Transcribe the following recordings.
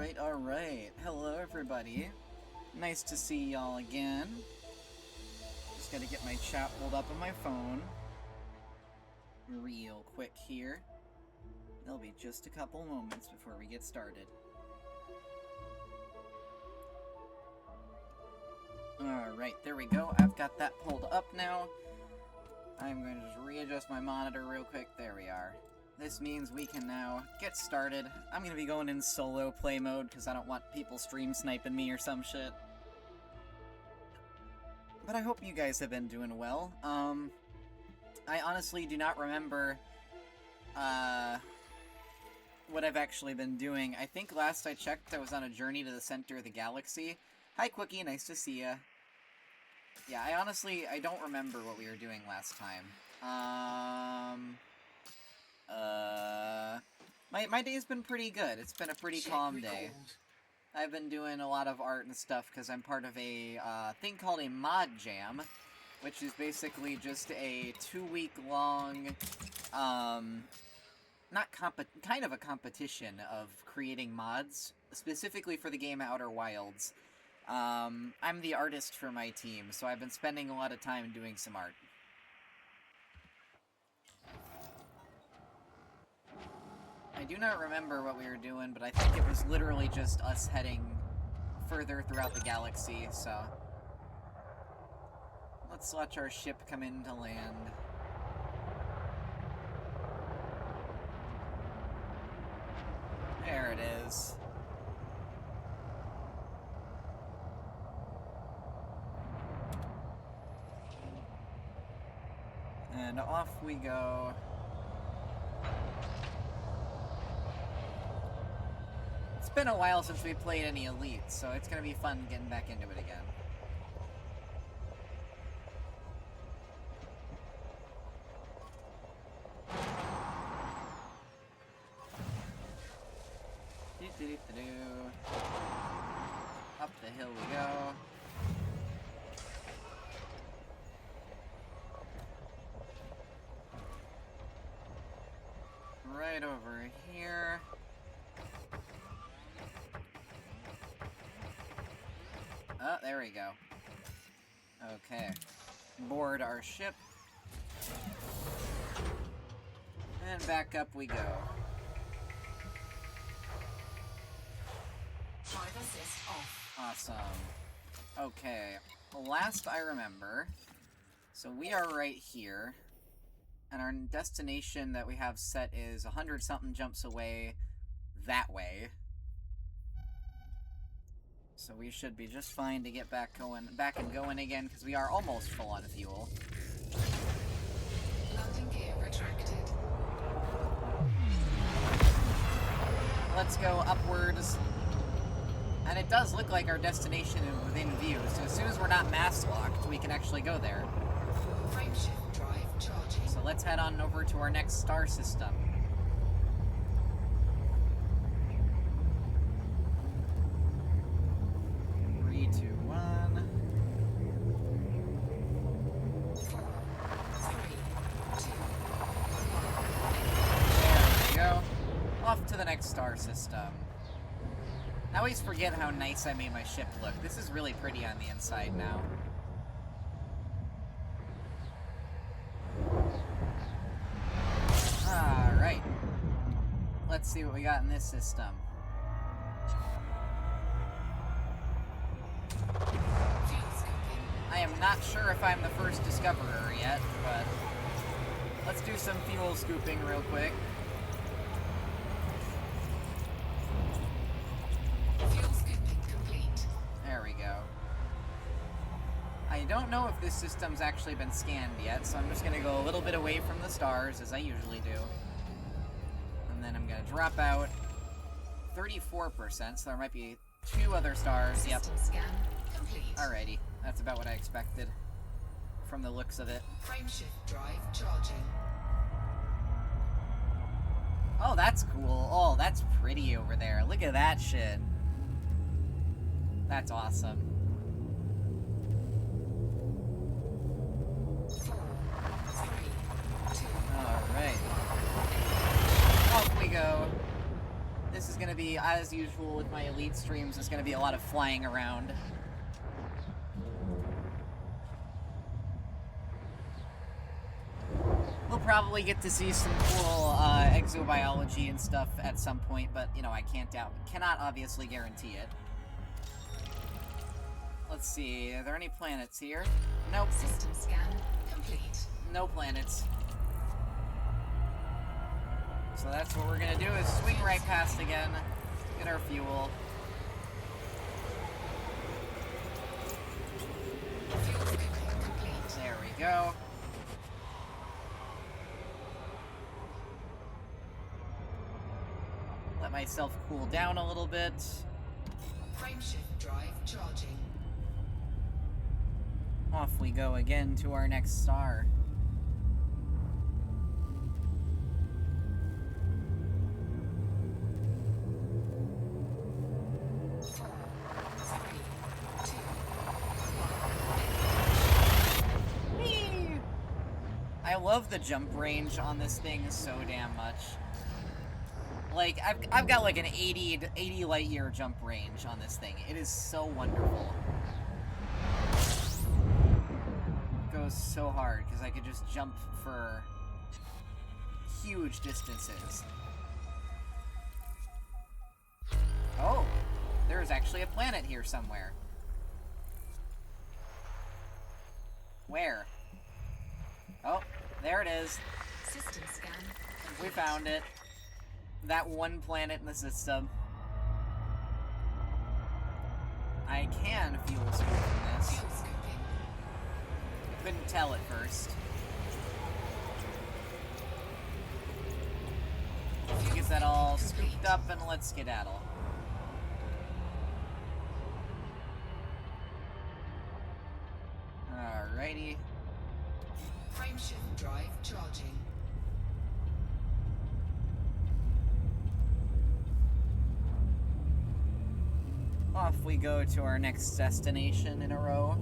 Alright. Hello, everybody. Nice to see y'all again. Just gotta get my chat pulled up on my phone. Real quick here. It'll be just a couple moments before we get started. Alright, there we go. I've got that pulled up now. I'm going to just readjust my monitor real quick. There we are. This means we can now get started. I'm going to be going in solo play mode because I don't want people stream sniping me or some shit. But I hope you guys have been doing well. I honestly do not remember what I've actually been doing. I think last I checked I was on a journey to the center of the galaxy. Hi Quickie, nice to see ya. Yeah, I don't remember what we were doing last time. My day's been pretty good. It's been a pretty calm day. I've been doing a lot of art and stuff because I'm part of a thing called a mod jam, which is basically just a 2-week-long, kind of a competition of creating mods, specifically for the game Outer Wilds. I'm the artist for my team, so I've been spending a lot of time doing some art. I do not remember what we were doing, but I think it was literally just us heading further throughout the galaxy, so... Let's watch our ship come into land. There it is. And off we go. It's been a while since we played any Elite, so it's gonna be fun getting back into it again. Up the hill we go. Right over here. Oh, there we go. Okay. Board our ship. And back up we go. Drive assist off. Awesome. Okay. Last I remember, so we are right here. And our destination that we have set is 100-something jumps away that way. So we should be just fine to get back and going again, because we are almost full on fuel. Landing gear retracted. Let's go upwards. And it does look like our destination is within view, so as soon as we're not mass locked, we can actually go there. Frameshift drive charging. So let's head on over to our next star system. 3, 2, 1. 4, 3, 2, 1. There we go. Off to the next star system. I always forget how nice I made my ship look. This is really pretty on the inside now. Alright. Let's see what we got in this system. I am not sure if I'm the first discoverer yet, but let's do some fuel scooping real quick. Fuel scooping complete. There we go. I don't know if this system's actually been scanned yet, so I'm just going to go a little bit away from the stars, as I usually do. And then I'm going to drop out 34%, so there might be 2 other stars. Yep. System scan complete. Alrighty. That's about what I expected from the looks of it. Frameshift drive charging. Oh, that's cool. Oh, that's pretty over there. Look at that shit. That's awesome. 4, 3, 2. Alright. Off we go. This is gonna be, as usual with my Elite streams, it's gonna be a lot of flying around. We'll probably get to see some cool exobiology and stuff at some point, but, you know, I cannot obviously guarantee it. Let's see, are there any planets here? Nope. System scan complete. No planets. So that's what we're gonna do, is swing right past again, get our fuel. Fuel scooping complete. There we go. Let myself cool down a little bit. Frameshift drive charging. Off we go again to our next star. Whee! I love the jump range on this thing so damn much. Like, I've got like an 80 light year jump range on this thing. It is so wonderful. It goes so hard, because I could just jump for huge distances. Oh, there's actually a planet here somewhere. Where? Oh, there it is. System scan complete. We found it. That one planet in the system. I can fuel scoop from this. Fuel scooping. Couldn't tell at first. Let's get that all scooped up and let's skedaddle. Alrighty. Frameshift drive charging. Off we go to our next destination in a row.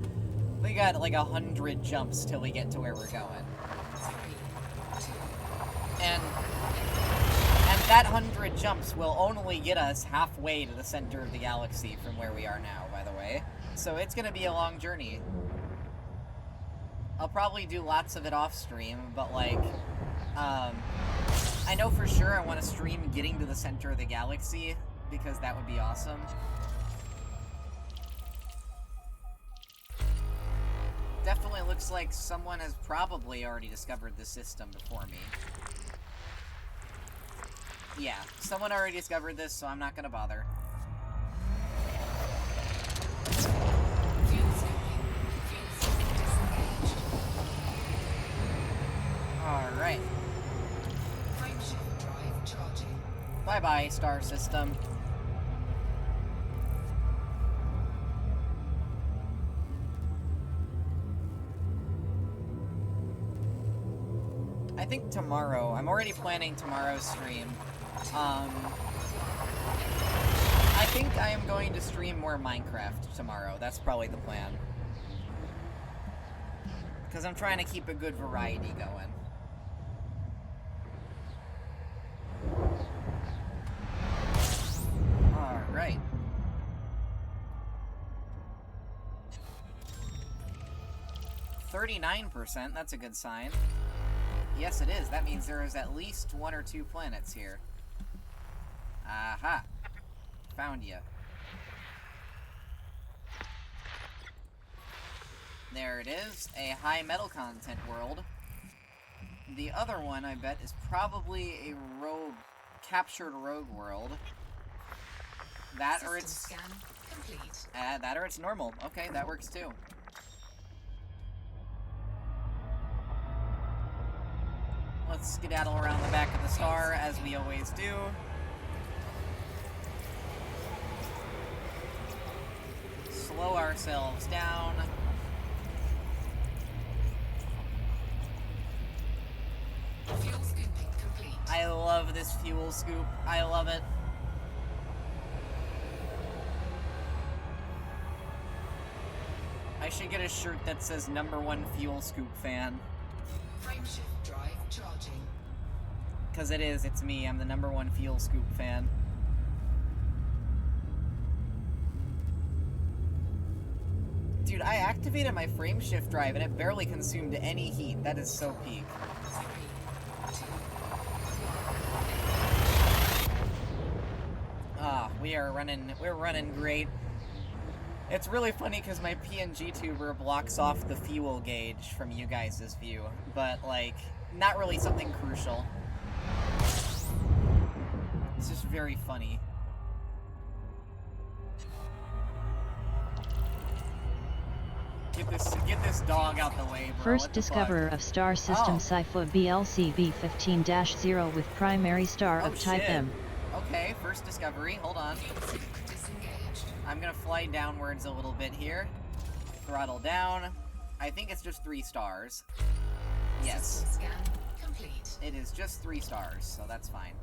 We got like 100 jumps till we get to where we're going. 3, 2, And that 100 jumps will only get us halfway to the center of the galaxy from where we are now, by the way. So it's gonna be a long journey. I'll probably do lots of it off stream, but like, I know for sure I want to stream getting to the center of the galaxy, because that would be awesome. Definitely looks like someone has probably already discovered the system before me. Yeah, someone already discovered this, so I'm not gonna bother. fuel scooping. Fuel scooping disengaged. Alright. Frameshift drive charging. Bye-bye, star system. I think tomorrow, I'm already planning tomorrow's stream. I think I am going to stream more Minecraft tomorrow. That's probably the plan. Because I'm trying to keep a good variety going. Alright. %, that's a good sign. Yes, it is. That means there is at least 1 or 2 planets here. Aha. Found ya. There it is. A high metal content world. The other one, I bet, is probably a captured rogue world. That or it's... System scan complete. that or it's normal. Okay, that works too. Let's skedaddle around the back of the star, as we always do. Slow ourselves down. Fuel scooping complete. I love this fuel scoop. I love it. I should get a shirt that says #1 fuel scoop fan. Frameshift drive charging. Because it is, it's me. I'm the #1 fuel scoop fan. Dude, I activated my frame shift drive and it barely consumed any heat. That is so peak. 3, 2, we're running great. It's really funny because my PNG tuber blocks off the fuel gauge from you guys' view, but, like, not really something crucial. It's just very funny. Get this dog out the way, bro. First What the discoverer fuck? of star system Oh. Sifo BLCB 15-0 with primary star Oh, of type shit. M. Okay, first discovery. Hold on. fuel sync disengaged. I'm gonna fly downwards a little bit here. Throttle down. I think it's just 3 stars. Yes. System scan complete. It is just 3 stars, so that's fine.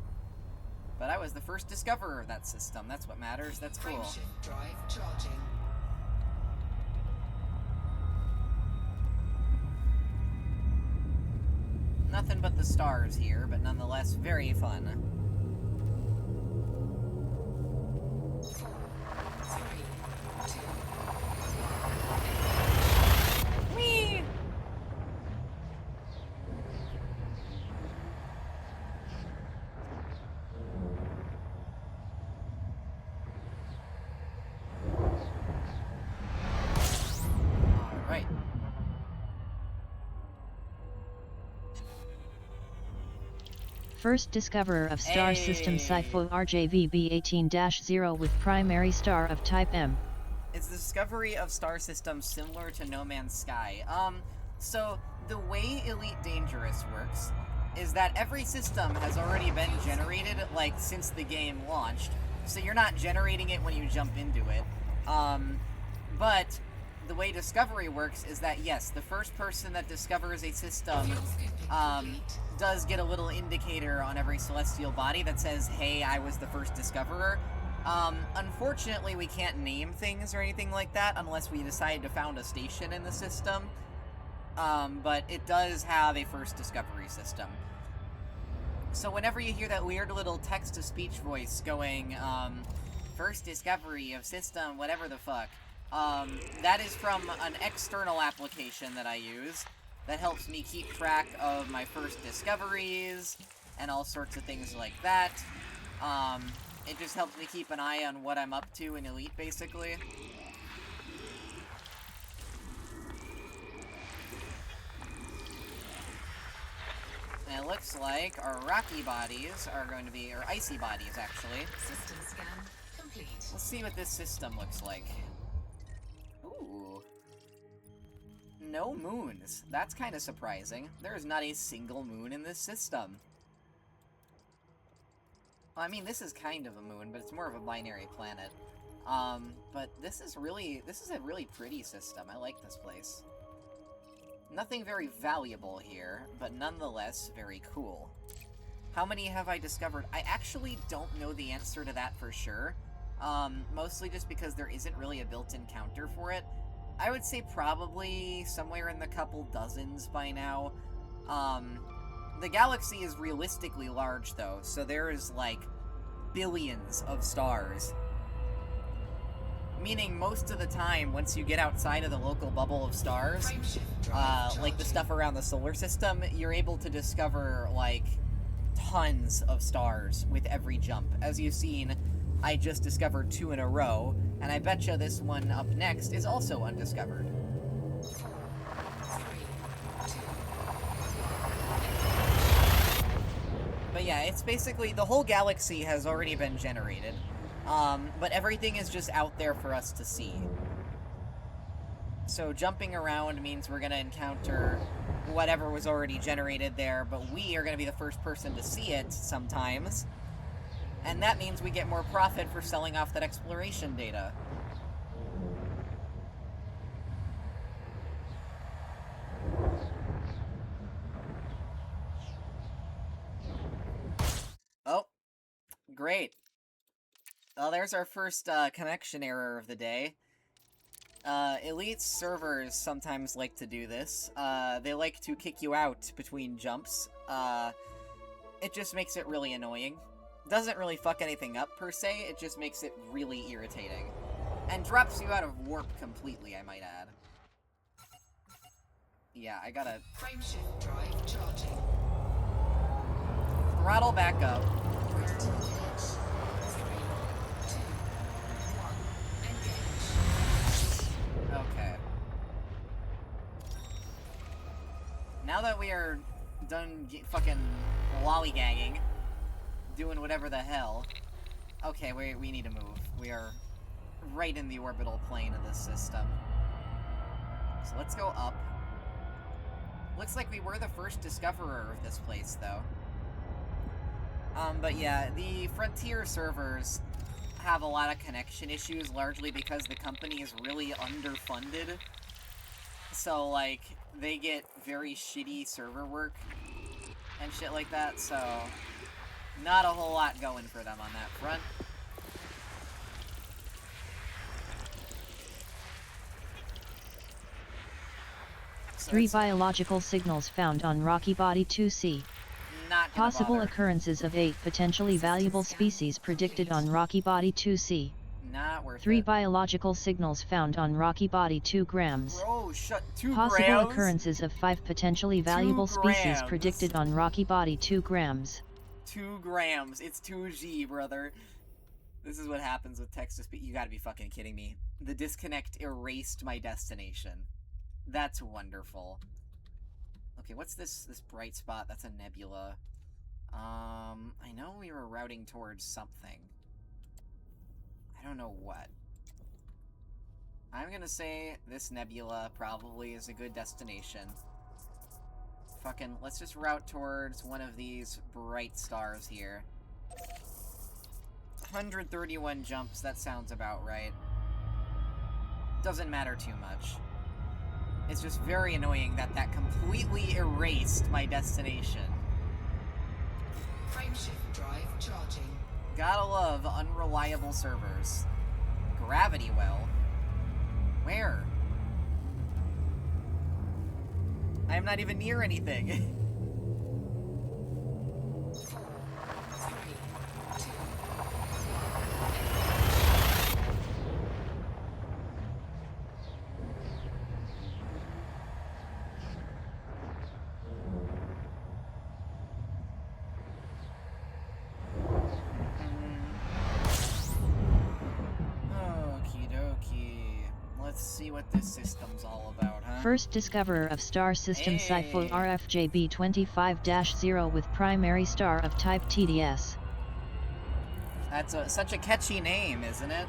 But I was the first discoverer of that system. That's what matters. That's cool. Frameshift drive charging. Nothing but the stars here, but nonetheless very fun. 4, 3, 2. Whee! Alright. First discoverer of star system Hey. Sifo RJVB 18-0 with primary star of type M. It's the discovery of star systems similar to No Man's Sky. So the way Elite Dangerous works is that every system has already been generated, like, since the game launched, so you're not generating it when you jump into it. But the way Discovery works is that, yes, the first person that discovers a system, Fuel scooping complete. does get a little indicator on every celestial body that says, hey, I was the first discoverer. Unfortunately, we can't name things or anything like that unless we decide to found a station in the system. But it does have a first discovery system. So whenever you hear that weird little text-to-speech voice going, first discovery of system, whatever the fuck, that is from an external application that I use that helps me keep track of my first discoveries and all sorts of things like that. It just helps me keep an eye on what I'm up to in Elite, basically. And it looks like our rocky bodies are going to be, or icy bodies, actually. System scan complete. Let's see what this system looks like. Ooh. No moons. That's kind of surprising. There is not a single moon in this system. Well, I mean, this is kind of a moon, but it's more of a binary planet. But this is a really pretty system. I like this place. Nothing very valuable here, but nonetheless very cool. How many have I discovered? I actually don't know the answer to that for sure. Mostly just because there isn't really a built-in counter for it. I would say probably somewhere in the couple dozens by now. The galaxy is realistically large, though, so there is, like, billions of stars. Meaning, most of the time, once you get outside of the local bubble of stars, Frameshift drive like the charging. stuff around the solar system, you're able to discover, like, tons of stars with every jump. As you've seen, I just discovered 2 in a row, and I betcha this one up next is also undiscovered. 4, 3, 2. But yeah, it's basically, the whole galaxy has already been generated, but everything is just out there for us to see. So jumping around means we're gonna encounter whatever was already generated there, but we are gonna be the first person to see it sometimes. And that means we get more profit for selling off that exploration data. Oh, great. Well, there's our first connection error of the day. Elite servers sometimes like to do this. They like to kick you out between jumps. It just makes it really annoying. Doesn't really fuck anything up, per se, it just makes it really irritating. And drops you out of warp completely, I might add. Yeah, I gotta Frameshift drive charging. throttle back up. Bridge to the village. 3, 2, 1. Engage. Okay. Now that we are done fucking lollygagging, doing whatever the hell. Okay, we need to move. We are right in the orbital plane of this system. So let's go up. Looks like we were the first discoverer of this place, though. But yeah, the Frontier servers have a lot of connection issues, largely because the company is really underfunded. So, like, they get very shitty server work and shit like that, so not a whole lot going for them on that front. So 3 biological signals found on rocky body 2C. not gonna Possible bother. occurrences of 8 potentially valuable species predicted on rocky body 2C. Not worth 3 it. biological signals found on rocky body 2 grams. Bro, shut 2 Possible grams? occurrences of 5 potentially valuable species grams. predicted on rocky body 2 grams. 2 grams. It's 2G, brother. This is what happens with text-to-speech. You gotta be fucking kidding me. The disconnect erased my destination. That's wonderful. Okay, what's this bright spot? That's a nebula. I know we were routing towards something. I don't know what. I'm gonna say this nebula probably is a good destination. Fucking, let's just route towards one of these bright stars here. 131 jumps, that sounds about right. Doesn't matter too much. It's just very annoying that that completely erased my destination. Frameshift drive charging. Gotta love unreliable servers. Gravity well. Where? I am not even near anything. 4, 3, 2. Okie dokie. Let's see what this system's all about, huh? First discoverer of star system Hey. Cypho RFJB 25-0 with primary star of type TDS. That's such a catchy name, isn't it?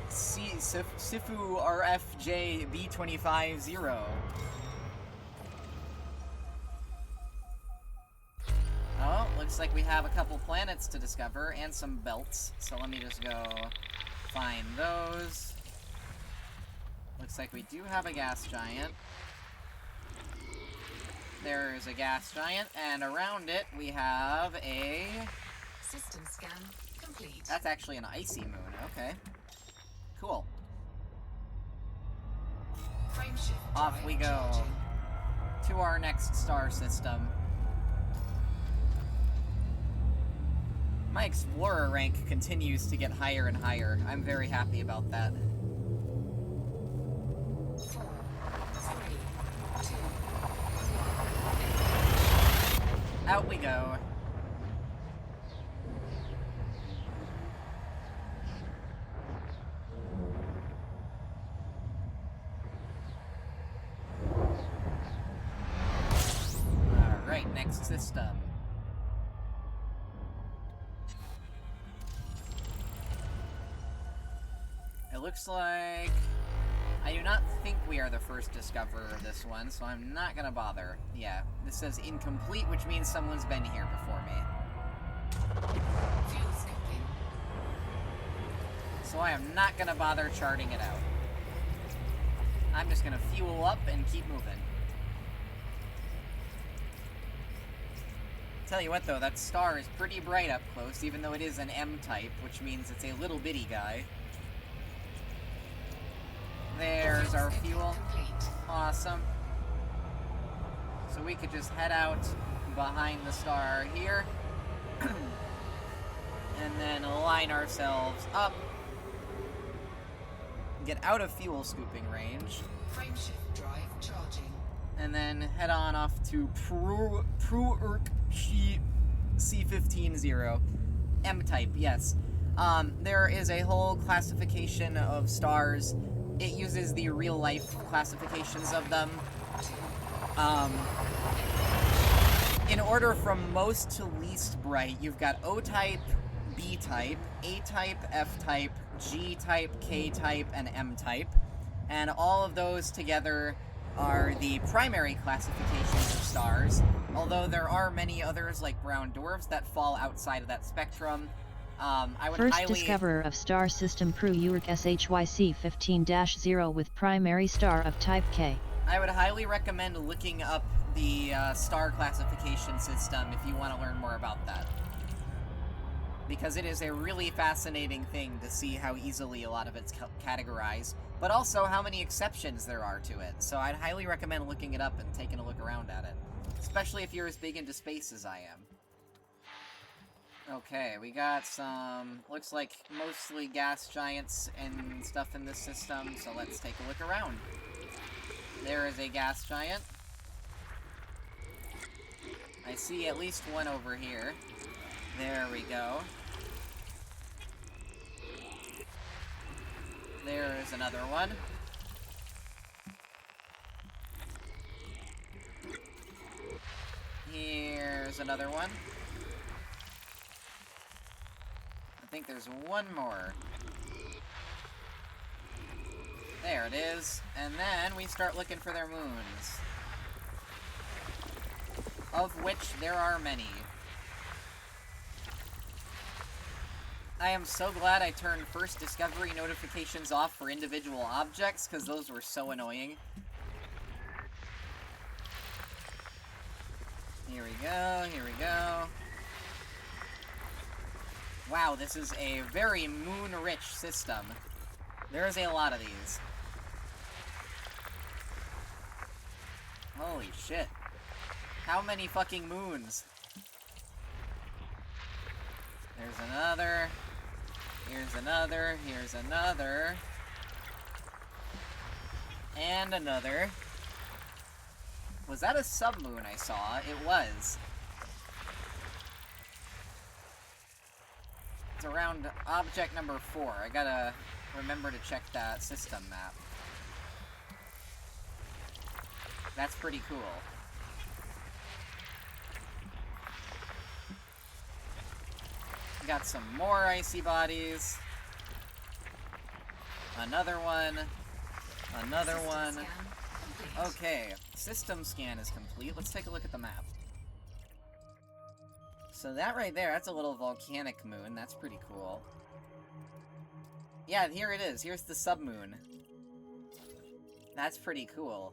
Sifu RFJ B250. Oh, looks like we have a couple planets to discover and some belts. So let me just go find those. Looks like we do have a gas giant. There's a gas giant, and around it we have a... System scan complete. That's actually an icy moon, okay. Cool. Frameshift Off drive we go. charging. To our next star system. My explorer rank continues to get higher and higher. I'm very happy about that. 4, 3, 2. Out we go. Alright, next system. It looks like... I do not think we are the first discoverer of this one, so I'm not gonna bother. Yeah, this says incomplete, which means someone's been here before me. Fuel scooping. So I am not gonna bother charting it out. I'm just gonna fuel up and keep moving. Tell you what though, that star is pretty bright up close, even though it is an M-type, which means it's a little bitty guy. There's our fuel. Complete. Awesome. So we could just head out behind the star here. And then line ourselves up. Get out of fuel scooping range. Frameshift drive charging. And then head on off to Pruurk C150. M-type, yes. There is a whole classification of stars. It uses the real-life classifications of them. In order from most to least bright, you've got O-type, B-type, A-type, F-type, G-type, K-type, and M-type. And all of those together are the primary classifications of stars, although there are many others, like brown dwarfs, that fall outside of that spectrum. I would First highly... discoverer of star system Pruurk SHYC 15-0 with primary star of type K. I would highly recommend looking up the star classification system if you want to learn more about that. Because it is a really fascinating thing to see how easily a lot of it's categorized, but also how many exceptions there are to it. So I'd highly recommend looking it up and taking a look around at it. Especially if you're as big into space as I am. Okay, we got some, looks like mostly gas giants and stuff in this system, so let's take a look around. There is a gas giant. I see at least one over here. There we go. There is another one. Here's another one. I think there's one more. There it is. And then we start looking for their moons. Of which there are many. I am so glad I turned first discovery notifications off for individual objects, because those were so annoying. Here we go, here we go. Wow, this is a very moon-rich system. There is a lot of these. Holy shit. How many fucking moons? There's another. Here's another. Here's another. And another. Was that a submoon I saw? It was. It's around object number 4. I gotta remember to check that system map. That's pretty cool. Got some more icy bodies. Another one. Another one. Okay, system scan is complete. Let's take a look at the map. So that right there, that's a little volcanic moon. That's pretty cool. Yeah, here it is. Here's the submoon. That's pretty cool.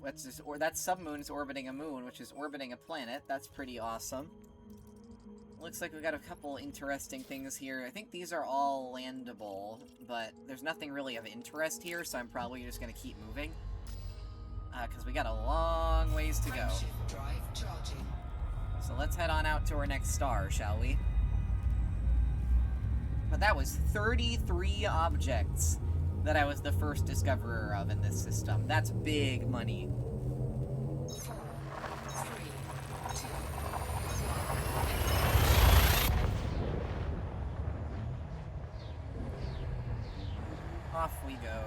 That submoon is orbiting a moon, which is orbiting a planet. That's pretty awesome. Looks like we got a couple interesting things here. I think these are all landable, but there's nothing really of interest here, so I'm probably just gonna keep moving. Because we got a long ways to go. So let's head on out to our next star, shall we? But that was 33 objects that I was the first discoverer of in this system. That's big money. Off we go.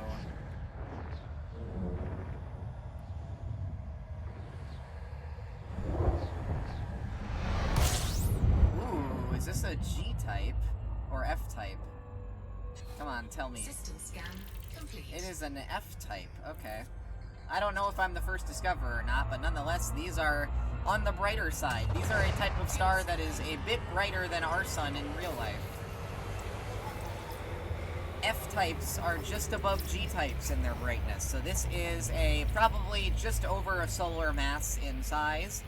Ooh, is this a G-type or F-type? Come on, tell me. System scan complete. It is an F-type, okay. I don't know if I'm the first discoverer or not, but nonetheless, these are on the brighter side. These are a type of star that is a bit brighter than our sun in real life. F-types are just above G-types in their brightness, so this is probably just over a solar mass in size.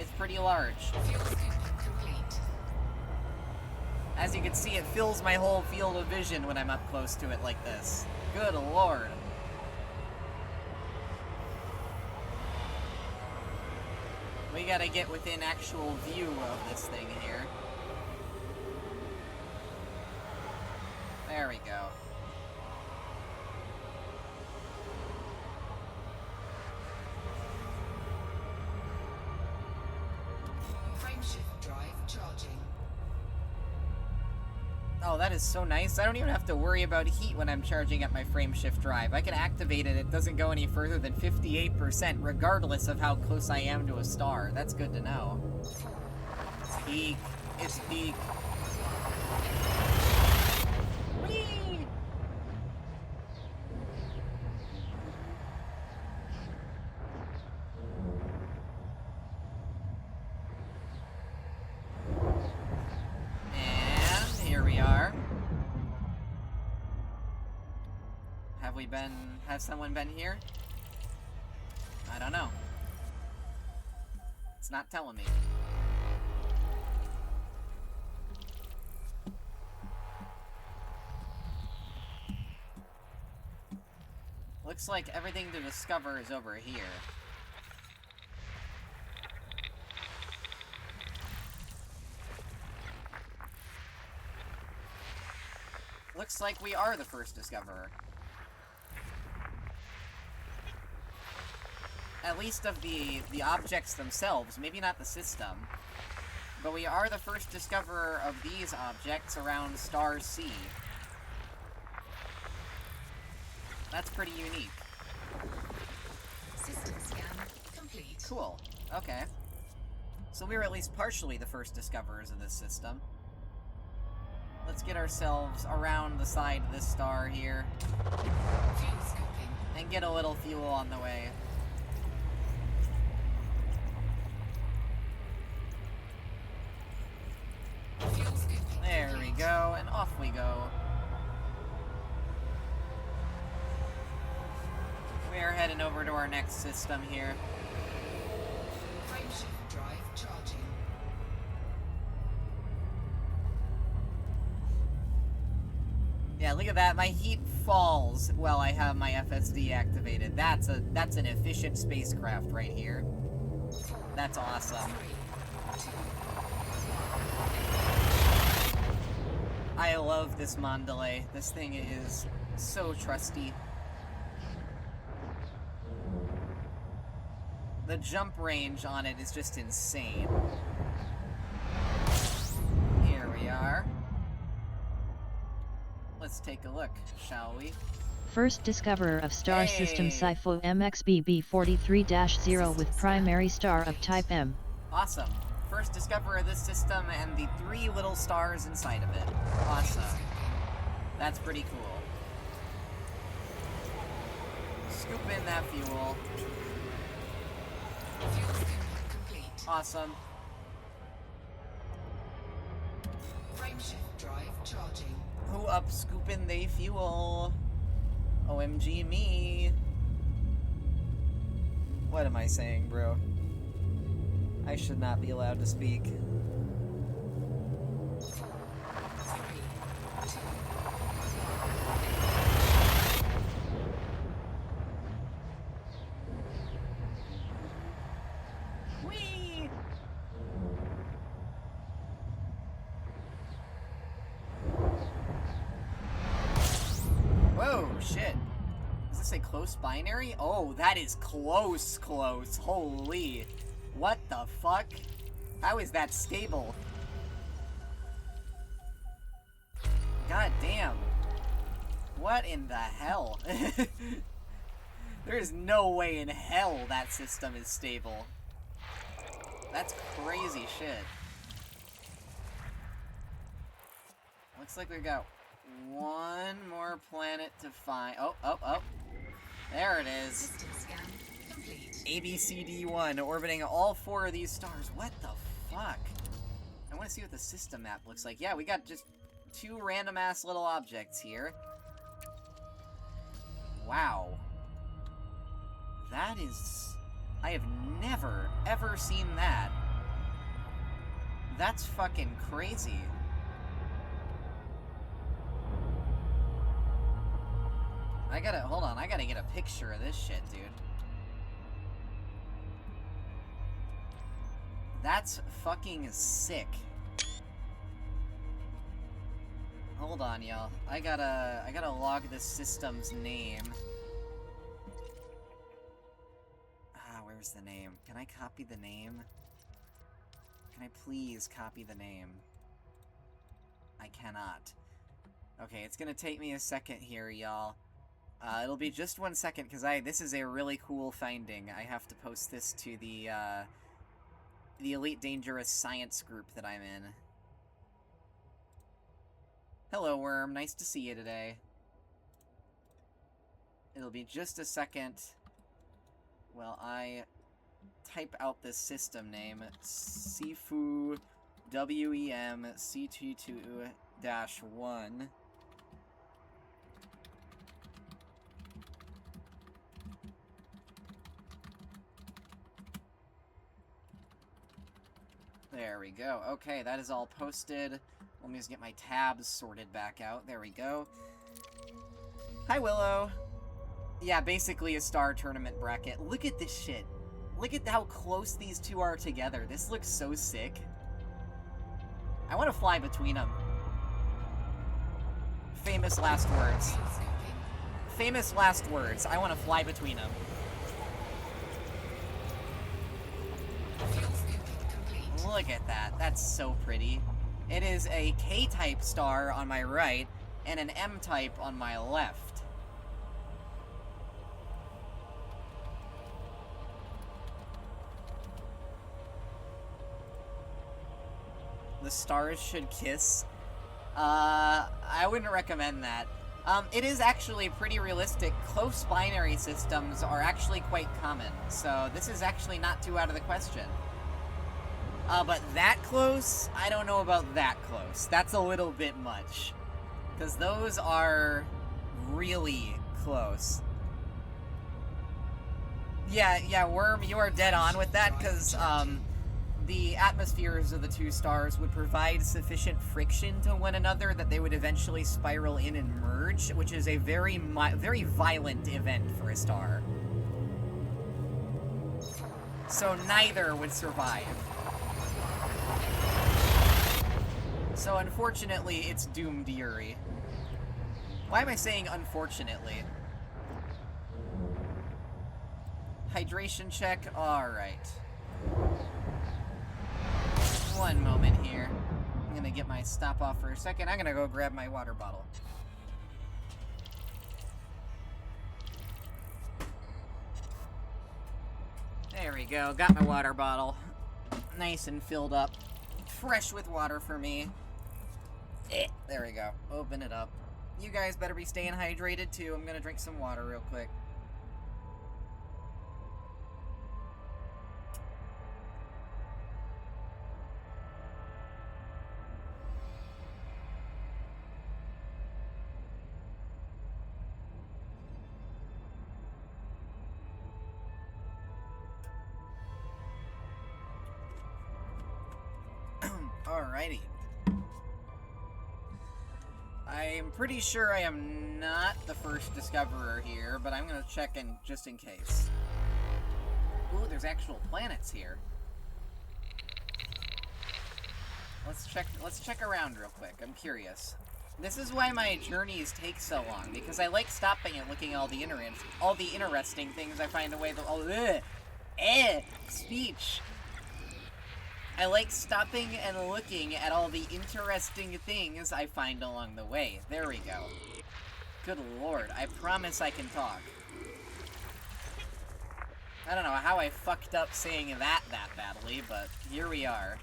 It's pretty large. Fuel scan complete. As you can see, it fills my whole field of vision when I'm up close to it like this. Good lord. We gotta get within actual view of this thing here. There we go. charging. Oh, that is so nice. I don't even have to worry about heat when I'm charging up my frameshift drive. I can activate it. It doesn't go any further than 58%, regardless of how close I am to a star. That's good to know. Peak. It's peak. Whee! And here we are. Has someone been here? I don't know. It's not telling me. Looks like everything to discover is over here. Looks like we are the first discoverer. At least of the objects themselves, maybe not the system. But we are the first discoverer of these objects around Star C. That's pretty unique. System scan complete. Cool. Okay. So we were at least partially the first discoverers of this system. Let's get ourselves around the side of this star here. Fuel scoping. And get a little fuel on the way. Fuel scoping. There we go, and off we go. We're heading over to our next system here. Frameshift drive charging. Yeah, look at that. My heat falls while I have my FSD activated. That's an efficient spacecraft right here. That's awesome. I love this Mondelez. This thing is so trusty. The jump range on it is just insane. Here we are. Let's take a look, shall we? First discoverer of star system Hey. SIFO MXBB 43-0 with primary star of type M. Awesome. First discoverer of this system and the 3 little stars inside of it. Awesome. That's pretty cool. Scoop in that fuel. Fuel scoping complete. Awesome. Frameshift drive charging. Who up scooping they fuel? OMG me. What am I saying, bro? I should not be allowed to speak. 3, 2. Whee! Whoa, shit. Is this a close binary? Oh, that is close. Holy. What the fuck? How is that stable? God damn. What in the hell? There's no way in hell that system is stable. That's crazy shit. Looks like we've got one more planet to find. Oh. There it is. System scan complete. ABCD1 orbiting all 4 of these stars. What the fuck? I want to see what the system map looks like. Yeah, we got just 2 random ass little objects here. Wow. That is... I have never, ever seen that. That's fucking crazy. Hold on, I gotta get a picture of this shit, dude. That's fucking sick. Hold on, y'all. I gotta log this system's name. Where's the name? Can I copy the name? Can Can I please copy the name? I cannot. Okay, it's gonna take me a second here, y'all. It'll be just 1 second, because this is a really cool finding. I have to post this to the Elite Dangerous Science group that I'm in. Hello, Worm. Nice to see you today. It'll be just a second while I type out this system name. Sifu WEM CT2-1. There we go. Okay, that is all posted. Let me just get my tabs sorted back out. There we go. Hi, Willow. Yeah, basically a star tournament bracket. Look at this shit. Look at how close these two are together. This looks so sick. I want to fly between them. Famous last words. Famous last words. I want to fly between them. Look at that. That's so pretty. It is a K-type star on my right and an M-type on my left. The stars should kiss. I wouldn't recommend that. It is actually pretty realistic. Close binary systems are actually quite common, so this is actually not too out of the question. But that close? I don't know about that close. That's a little bit much. Because those are really close. Yeah, Worm, you are dead on with that, because, the atmospheres of the two stars would provide sufficient friction to one another that they would eventually spiral in and merge, which is a very violent event for a star. So neither would survive. So unfortunately, it's doomed Yuri. Why am I saying unfortunately? Hydration check? Alright. One moment here. I'm gonna get my stop off for a second. I'm gonna go grab my water bottle. There we go. Got my water bottle. Nice and filled up. Fresh with water for me. There we go. Open it up. You guys better be staying hydrated too. I'm gonna drink some water real quick. Alrighty. I'm pretty sure I am not the first discoverer here, but I'm gonna check in just in case. Ooh, there's actual planets here. Let's check around real quick. I'm curious. This is why my journeys take so long, because I like stopping and looking at all the interesting things I find away. Speech. I like stopping and looking at all the interesting things I find along the way. There we go. Good lord, I promise I can talk. I don't know how I fucked up saying that badly, but here we are.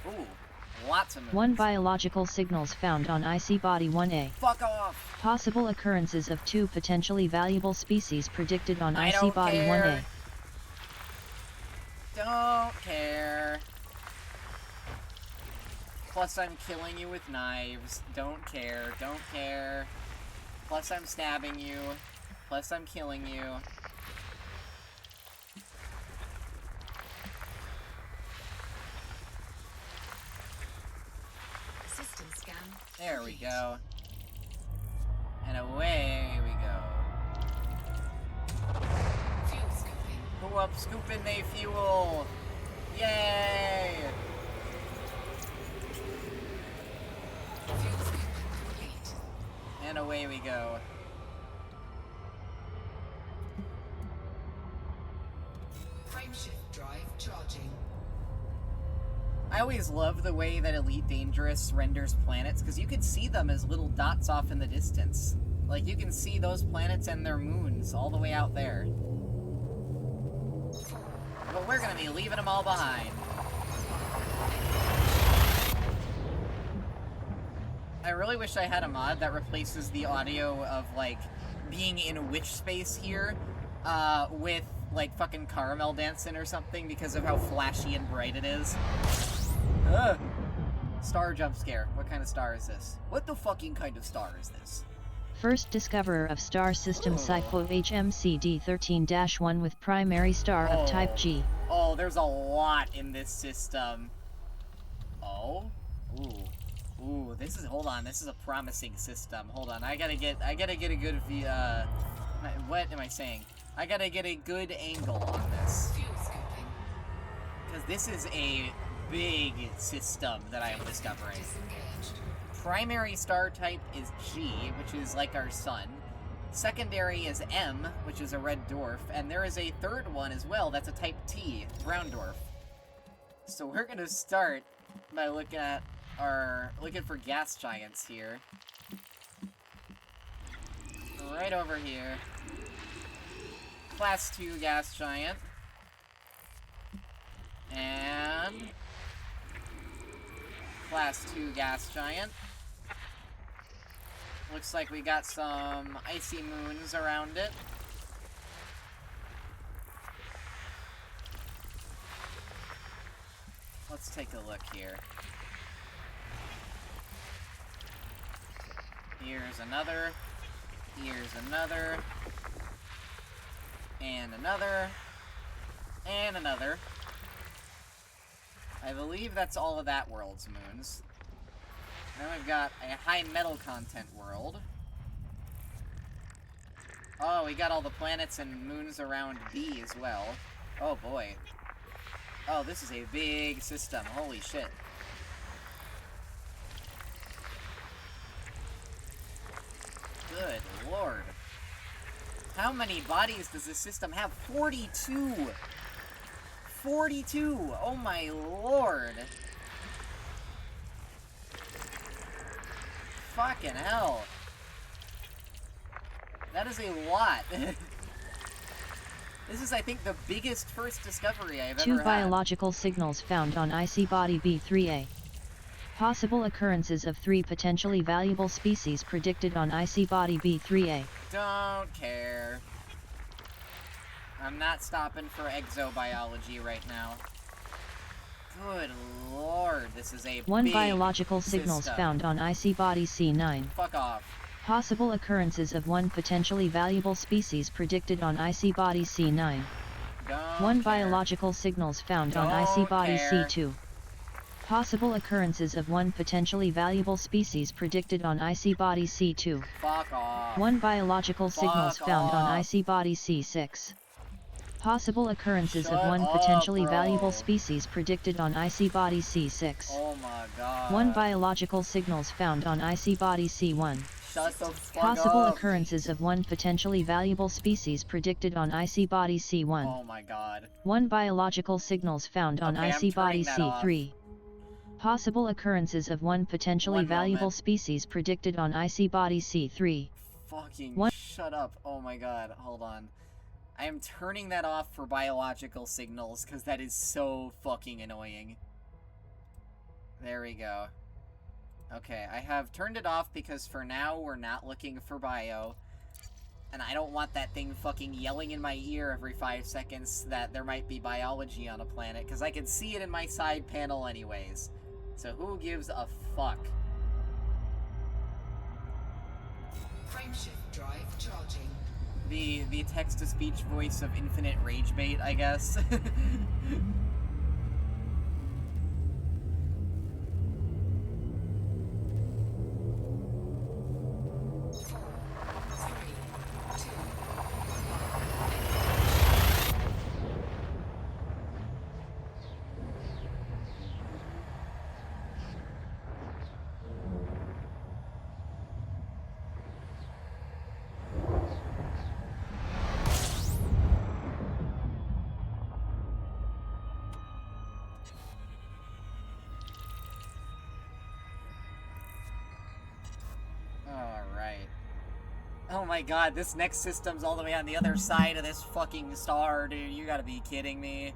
Ooh, lots of movies. 1 biological signals found on IC Body 1A. Fuck off! Possible occurrences of 2 potentially valuable species predicted on IC Body 1A. Don't care. Plus I'm killing you with knives. Don't care. Don't care. Plus I'm stabbing you. Plus I'm killing you. System scan. There we go. And away we go. Fuel scooping. Go up, scooping they fuel! Yay! Fuel scooping complete. And away we go. Frameshift drive charging. I always love the way that Elite Dangerous renders planets, because you can see them as little dots off in the distance. Like, you can see those planets and their moons all the way out there. But we're gonna be leaving them all behind. I really wish I had a mod that replaces the audio of, like, being in a witch space here, with, like, fucking caramel dancing or something because of how flashy and bright it is. Ugh. Star jump scare. What kind of star is this? What the fucking kind of star is this? First discoverer of star system SIFO HMCD13-1 with primary star of type G. Oh, there's a lot in this system. Oh? Ooh, this is, hold on, this is a promising system. Hold on, I gotta get a good view, what am I saying? I gotta get a good angle on this. Because this is a big system that I am discovering. Primary star type is G, which is like our sun. Secondary is M, which is a red dwarf. And there is a third one as well, that's a type T, brown dwarf. So we're gonna start by looking for gas giants here. Right over here. Class 2 gas giant. And Class 2 gas giant. Looks like we got some icy moons around it. Let's take a look here. Here's another. Here's another. And another. And another. I believe that's all of that world's moons. Then we've got a high metal content world. Oh, we got all the planets and moons around B as well. Oh boy. Oh, this is a big system. Holy shit. Good lord. How many bodies does this system have? 42! 42! Oh my lord! Fucking hell. That is a lot. This is, I think, the biggest first discovery I've ever had. 2 biological signals found on icy body B3A. Possible occurrences of 3 potentially valuable species predicted on icy body B3A. Don't care. I'm not stopping for exobiology right now. Good lord, this is a 1 big biological signals system. found on icy body C9. Fuck off. Possible occurrences of 1 potentially valuable species predicted on icy body C9. Don't 1 care. biological signals found on icy Don't body care. C2. Possible occurrences of 1 potentially valuable species predicted on icy body C2. Fuck off. 1 biological signals Fuck found on off. icy body C6. Possible occurrences Shut of 1 up, potentially bro. valuable species predicted on icy body C6. Oh my god. 1 biological signals found on icy body C1. Shut the fuck Possible up. occurrences of 1 potentially valuable species predicted on icy body C1. Oh my god. 1 biological signals found on Okay, I'm icy body turning that C3. Possible occurrences of 1 potentially One valuable moment. species predicted on icy body C3. Fucking One- shut up. Oh my god. Hold on. I am turning that off for biological signals, because that is so fucking annoying. There we go. Okay, I have turned it off because for now we're not looking for bio. And I don't want that thing fucking yelling in my ear every 5 seconds that there might be biology on a planet, because I can see it in my side panel anyways. So who gives a fuck? Frameshift drive charging. The text-to-speech voice of infinite rage bait, I guess. Alright. Oh my god, this next system's all the way on the other side of this fucking star, dude. You gotta be kidding me.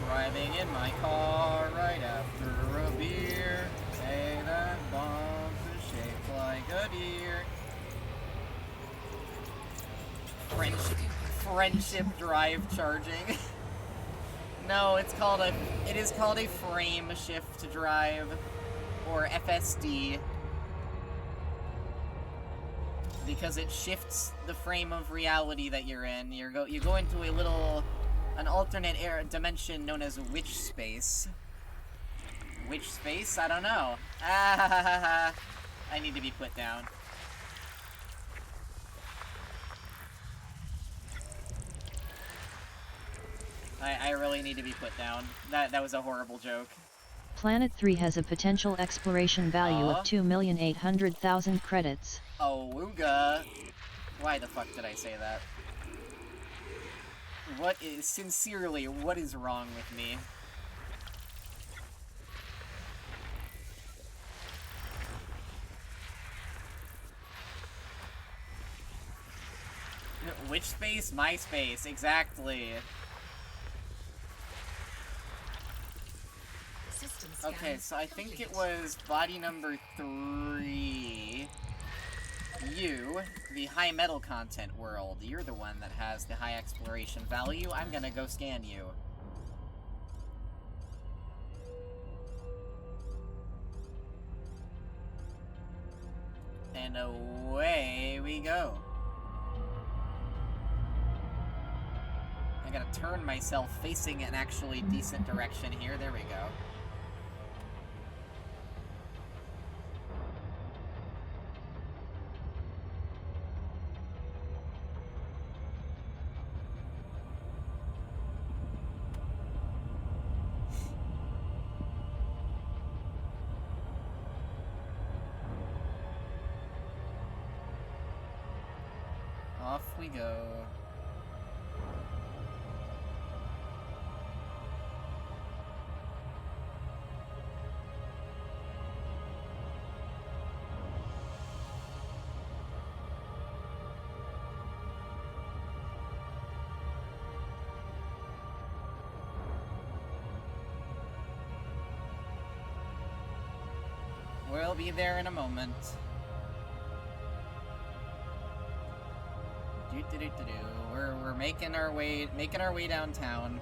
Driving in my car right after a beer. Hey, that bomb is shaped like a deer. Friendship drive charging. No, it is called a frame shift drive, or FSD, because it shifts the frame of reality that you're in. You go into an alternate dimension known as witch space. Witch space? I don't know. Ah, I need to be put down. I really need to be put down. That was a horrible joke. Planet 3 has a potential exploration value of 2,800,000 credits. Oh, Ooga. Why the fuck did I say that? Sincerely, what is wrong with me? Which space? My space, exactly. Okay, so I think it was body number 3. You, the high metal content world. You're the one that has the high exploration value. I'm gonna go scan you. And away we go. I gotta turn myself facing an actually decent direction here. There we go. Off we go. We'll be there in a moment. We're making our way downtown.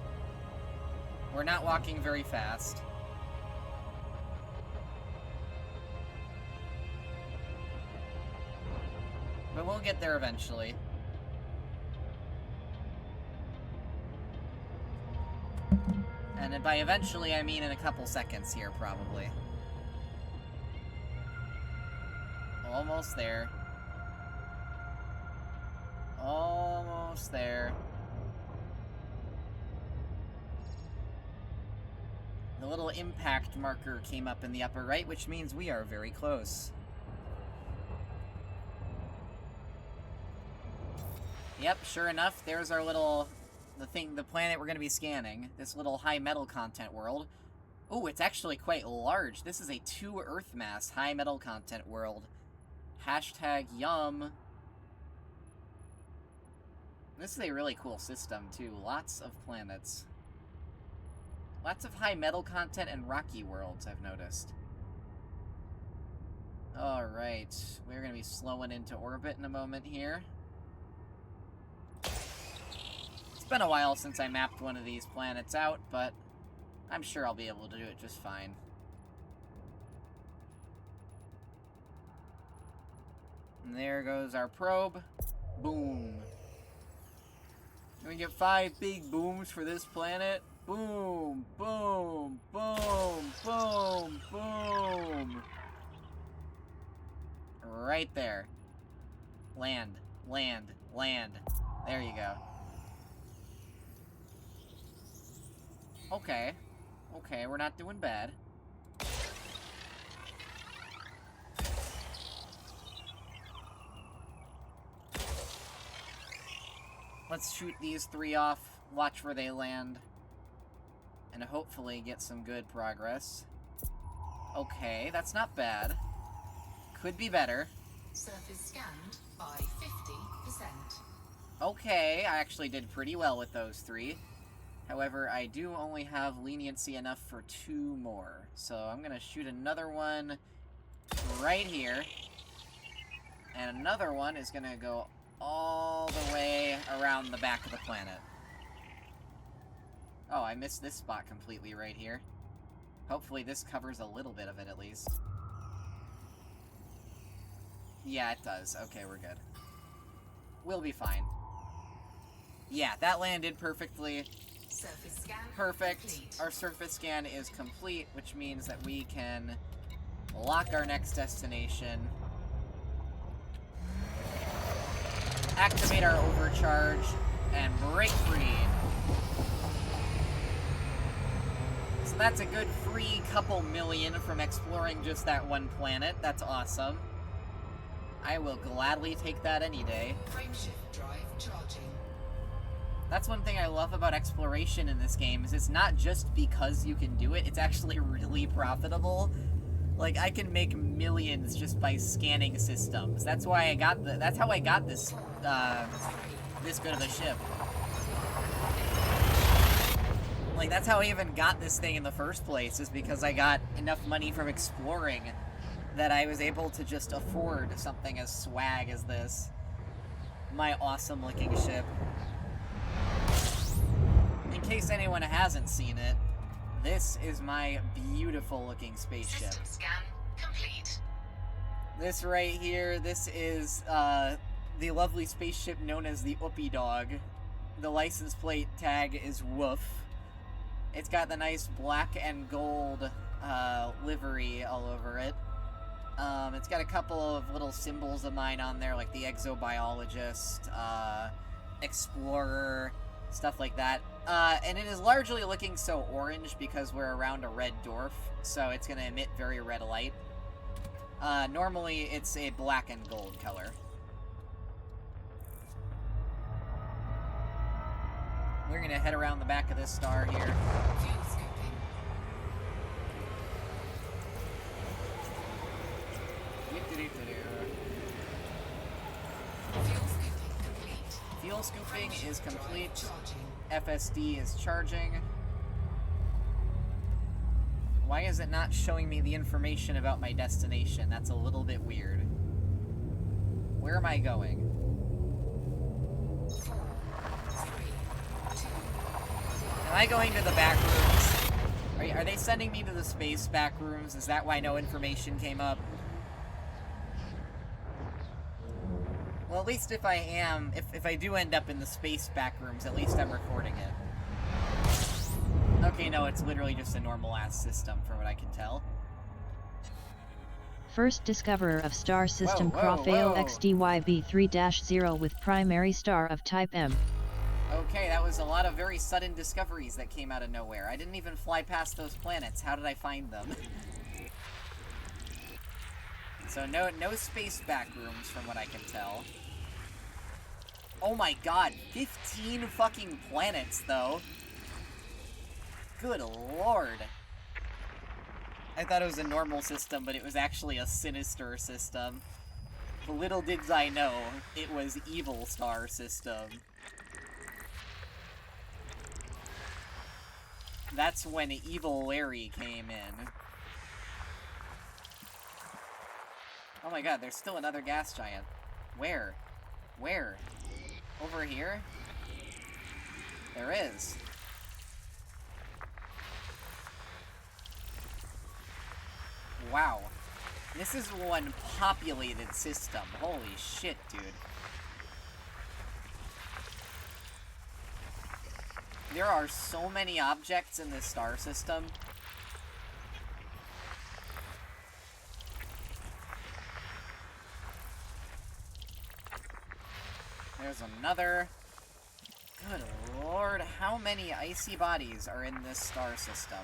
We're not walking very fast. But we'll get there eventually. And by eventually, I mean in a couple seconds here, probably. Almost there. Almost there. The little impact marker came up in the upper right, which means we are very close. Yep, sure enough, there's our the planet we're gonna be scanning. This little high metal content world. Ooh, it's actually quite large. This is a 2 Earth mass high metal content world. Hashtag yum. This is a really cool system, too. Lots of planets. Lots of high metal content and rocky worlds, I've noticed. Alright, we're gonna be slowing into orbit in a moment here. It's been a while since I mapped one of these planets out, but I'm sure I'll be able to do it just fine. And there goes our probe. Boom. Can we get 5 big booms for this planet? Boom, boom, boom, boom, boom. Right there. Land, land, land. There you go. Okay. Okay, we're not doing bad. Let's shoot these 3 off watch where they land, and hopefully get some good progress. Okay, that's not bad. Could be better. Surface scanned by 50%. Okay, I actually did pretty well with those 3. However, I do only have leniency enough for 2 more. So I'm gonna shoot another one right here. And another one is gonna go all the way around the back of the planet. Oh, I missed this spot completely right here. Hopefully this covers a little bit of it at least. Yeah, it does. Okay, we're good. We'll be fine. Yeah, that landed perfectly. Surface scan Perfect. complete. Our surface scan is complete, which means that we can lock our next destination. Activate our overcharge, and break free. So that's a good free couple million from exploring just that one planet. That's awesome. I will gladly take that any day. Frameshift drive charging. That's one thing I love about exploration in this game, is it's not just because you can do it, it's actually really profitable. Like, I can make millions just by scanning systems. That's why I got that's how I got this, this good of a ship. Like, that's how I even got this thing in the first place, is because I got enough money from exploring that I was able to just afford something as swag as this. My awesome-looking ship. In case anyone hasn't seen it, this is my beautiful-looking spaceship. System scan complete. This right here, this is the lovely spaceship known as the Uppy Dog. The license plate tag is Woof. It's got the nice black and gold livery all over it. It's got a couple of little symbols of mine on there, like the exobiologist, explorer, stuff like that. And it is largely looking so orange because we're around a red dwarf, so it's going to emit very red light. Normally, it's a black and gold color. We're going to head around the back of this star here. Fuel scooping. Fuel scooping complete. Fuel scooping is complete. Charging. FSD is charging. Why is it not showing me the information about my destination? That's a little bit weird. Where am I going? 4, 3, 2. Am I going to the back rooms? Are they sending me to the space back rooms? Is that why no information came up? Well, at least if I am, if I do end up in the space back rooms, at least I'm recording it. Okay, no, it's literally just a normal-ass system, from what I can tell. First discoverer of star system Whoa, whoa, Crofeo whoa. XDYB3-0 with primary star of type M. Okay, that was a lot of very sudden discoveries that came out of nowhere. I didn't even fly past those planets. How did I find them? So no space back rooms from what I can tell. Oh my god, 15 fucking planets though. Good lord. I thought it was a normal system, but it was actually a sinister system. Little did I know, it was Evil Star System. That's when Evil Larry came in. Oh my god, there's still another gas giant. Where? Where? Over here? There is. Wow. This is one populated system. Holy shit, dude. There are so many objects in this star system. There's another. Good lord, how many icy bodies are in this star system?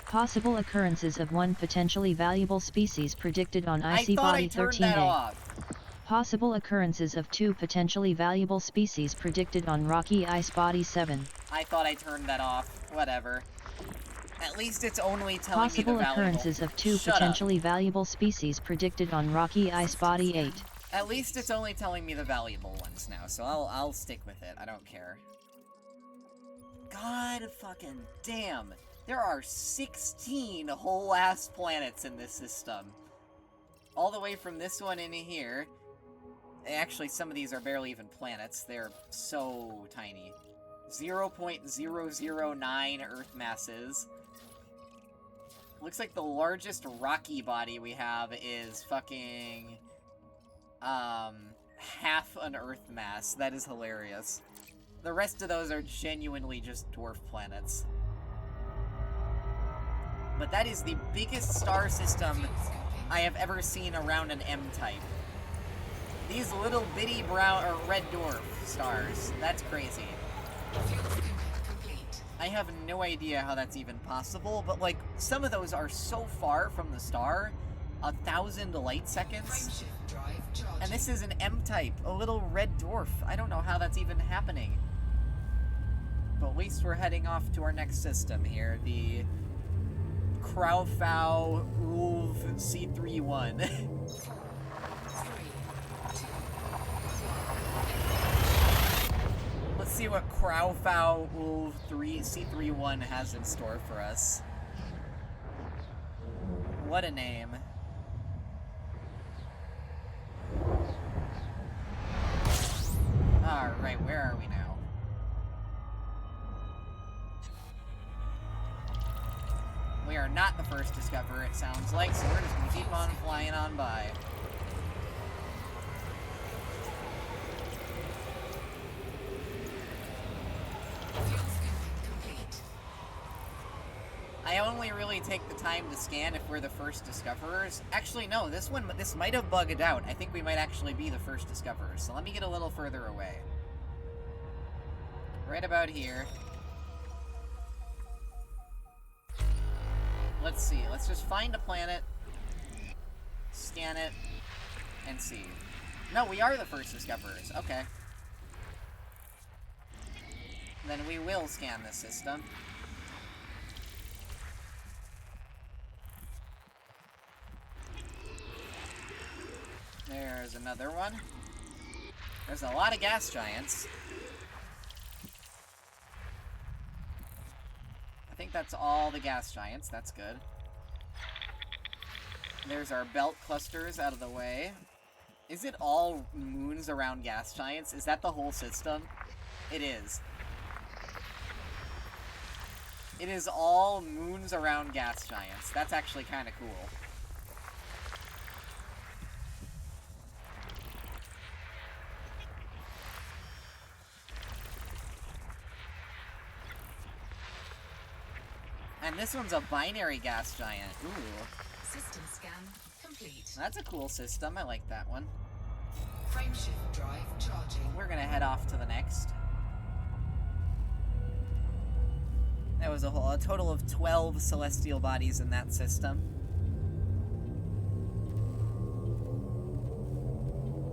Possible occurrences of one potentially valuable species predicted on IC I thought Body I turned that 13A. off. Possible occurrences of 2 potentially valuable species predicted on rocky ice body 7. I thought I turned that off. Whatever. At least it's only telling me the Possible valuable... occurrences of 2 Shut potentially up. valuable species predicted on rocky ice body 8. At least it's only telling me the valuable ones now, so I'll stick with it. I don't care. God fucking damn. There are 16 whole-ass planets in this system. All the way from this one in here. Actually, some of these are barely even planets. They're so tiny. 0.009 Earth masses. Looks like the largest rocky body we have is fucking... half an Earth mass. That is hilarious. The rest of those are genuinely just dwarf planets. But that is the biggest star system I have ever seen around an M-type. These little bitty brown or red dwarf stars. That's crazy. I have no idea how that's even possible, but like, some of those are so far from the star, 1,000 light seconds. And this is an M-type, a little red dwarf. I don't know how that's even happening. But at least we're heading off to our next system here, the Kraufau Ulv C31. Let's see what Kraufau Ulv C31 has in store for us. What a name. Alright, where are we now? We are not the first discoverer, it sounds like, so we're just gonna keep on flying on by. I only really take the time to scan if we're the first discoverers. Actually, no, this might have bugged out. I think we might actually be the first discoverers, so let me get a little further away. Right about here. Let's see, let's just find a planet, scan it, and see. No, we are the first discoverers, okay. Then we will scan this system. There's another one. There's a lot of gas giants. I think that's all the gas giants. That's good. There's our belt clusters out of the way. Is it all moons around gas giants? Is that the whole system? It is. It is all moons around gas giants. That's actually kind of cool. And this one's a binary gas giant. Ooh. System scan complete. That's a cool system. I like that one. Frameshift drive charging. We're gonna head off to the next. There was a total of 12 celestial bodies in that system.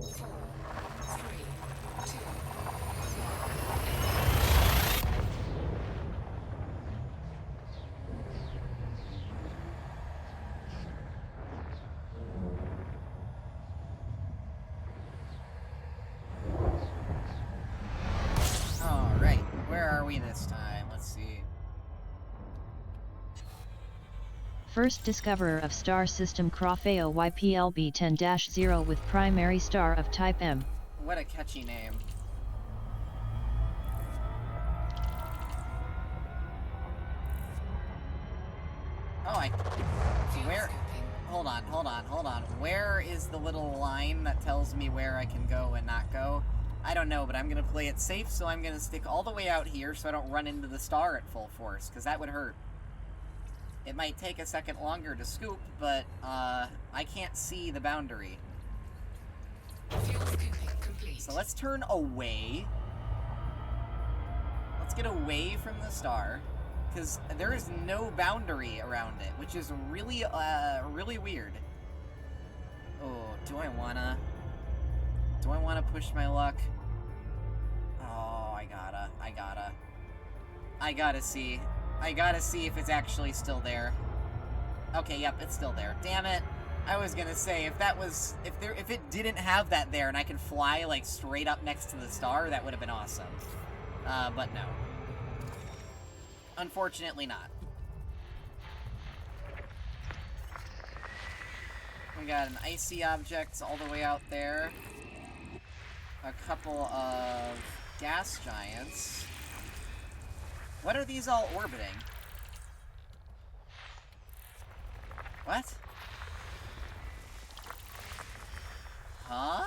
4, 3, 2. Alright, where are we this time? Let's see. First discoverer of star system Kraufau YPLB 10-0 with primary star of type M. What a catchy name. Oh, where? Hold on. Where is the little line that tells me where I can go and not go? I don't know, but I'm gonna play it safe, so I'm gonna stick all the way out here so I don't run into the star at full force, because that would hurt. It might take a second longer to scoop, but, I can't see the boundary. Fuel scooping complete. So let's turn away. Let's get away from the star, because there is no boundary around it, which is really, really weird. Oh, do I wanna? Do I want to push my luck? Oh, I gotta see. I gotta see if it's actually still there. Okay, yep, it's still there. Damn it. I was gonna say, if it didn't have that there and I could fly, like, straight up next to the star, that would have been awesome. But no. Unfortunately not. We got an icy object all the way out there. A couple of gas giants. What are these all orbiting? What? Huh?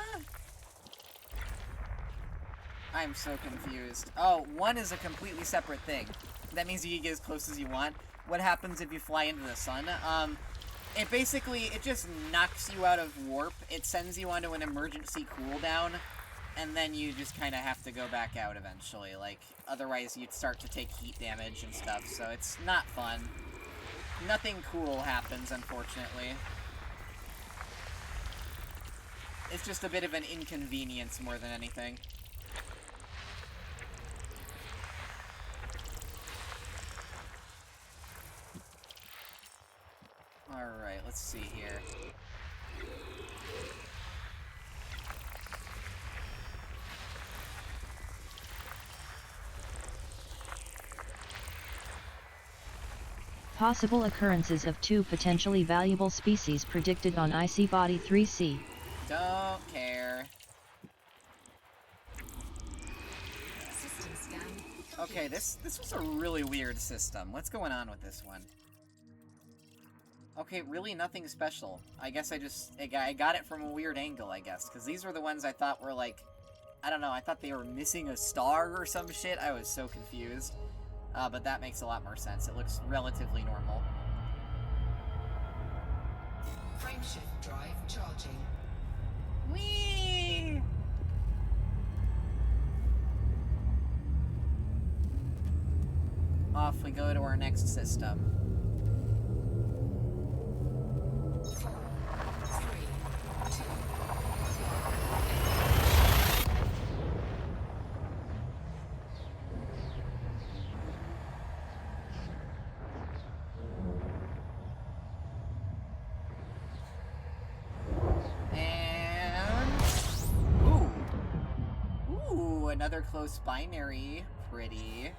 I'm so confused. Oh, one is a completely separate thing. That means you can get as close as you want. What happens if you fly into the sun? It just knocks you out of warp. It sends you onto an emergency cooldown, and then you just kind of have to go back out eventually. Like, otherwise you'd start to take heat damage and stuff, so it's not fun. Nothing cool happens, unfortunately. It's just a bit of an inconvenience more than anything. Alright, let's see here. Possible occurrences of 2 potentially valuable species predicted on Icy Body 3C. Don't care. System scan complete. Okay, this was a really weird system. What's going on with this one? Okay, really nothing special. I guess I got it from a weird angle, I guess. Because these were the ones I thought were like, I don't know, I thought they were missing a star or some shit. I was so confused. But that makes a lot more sense. It looks relatively normal. Frameshift drive charging. Whee! Off we go to our next system. 4, 3, 2. Another close binary. Pretty.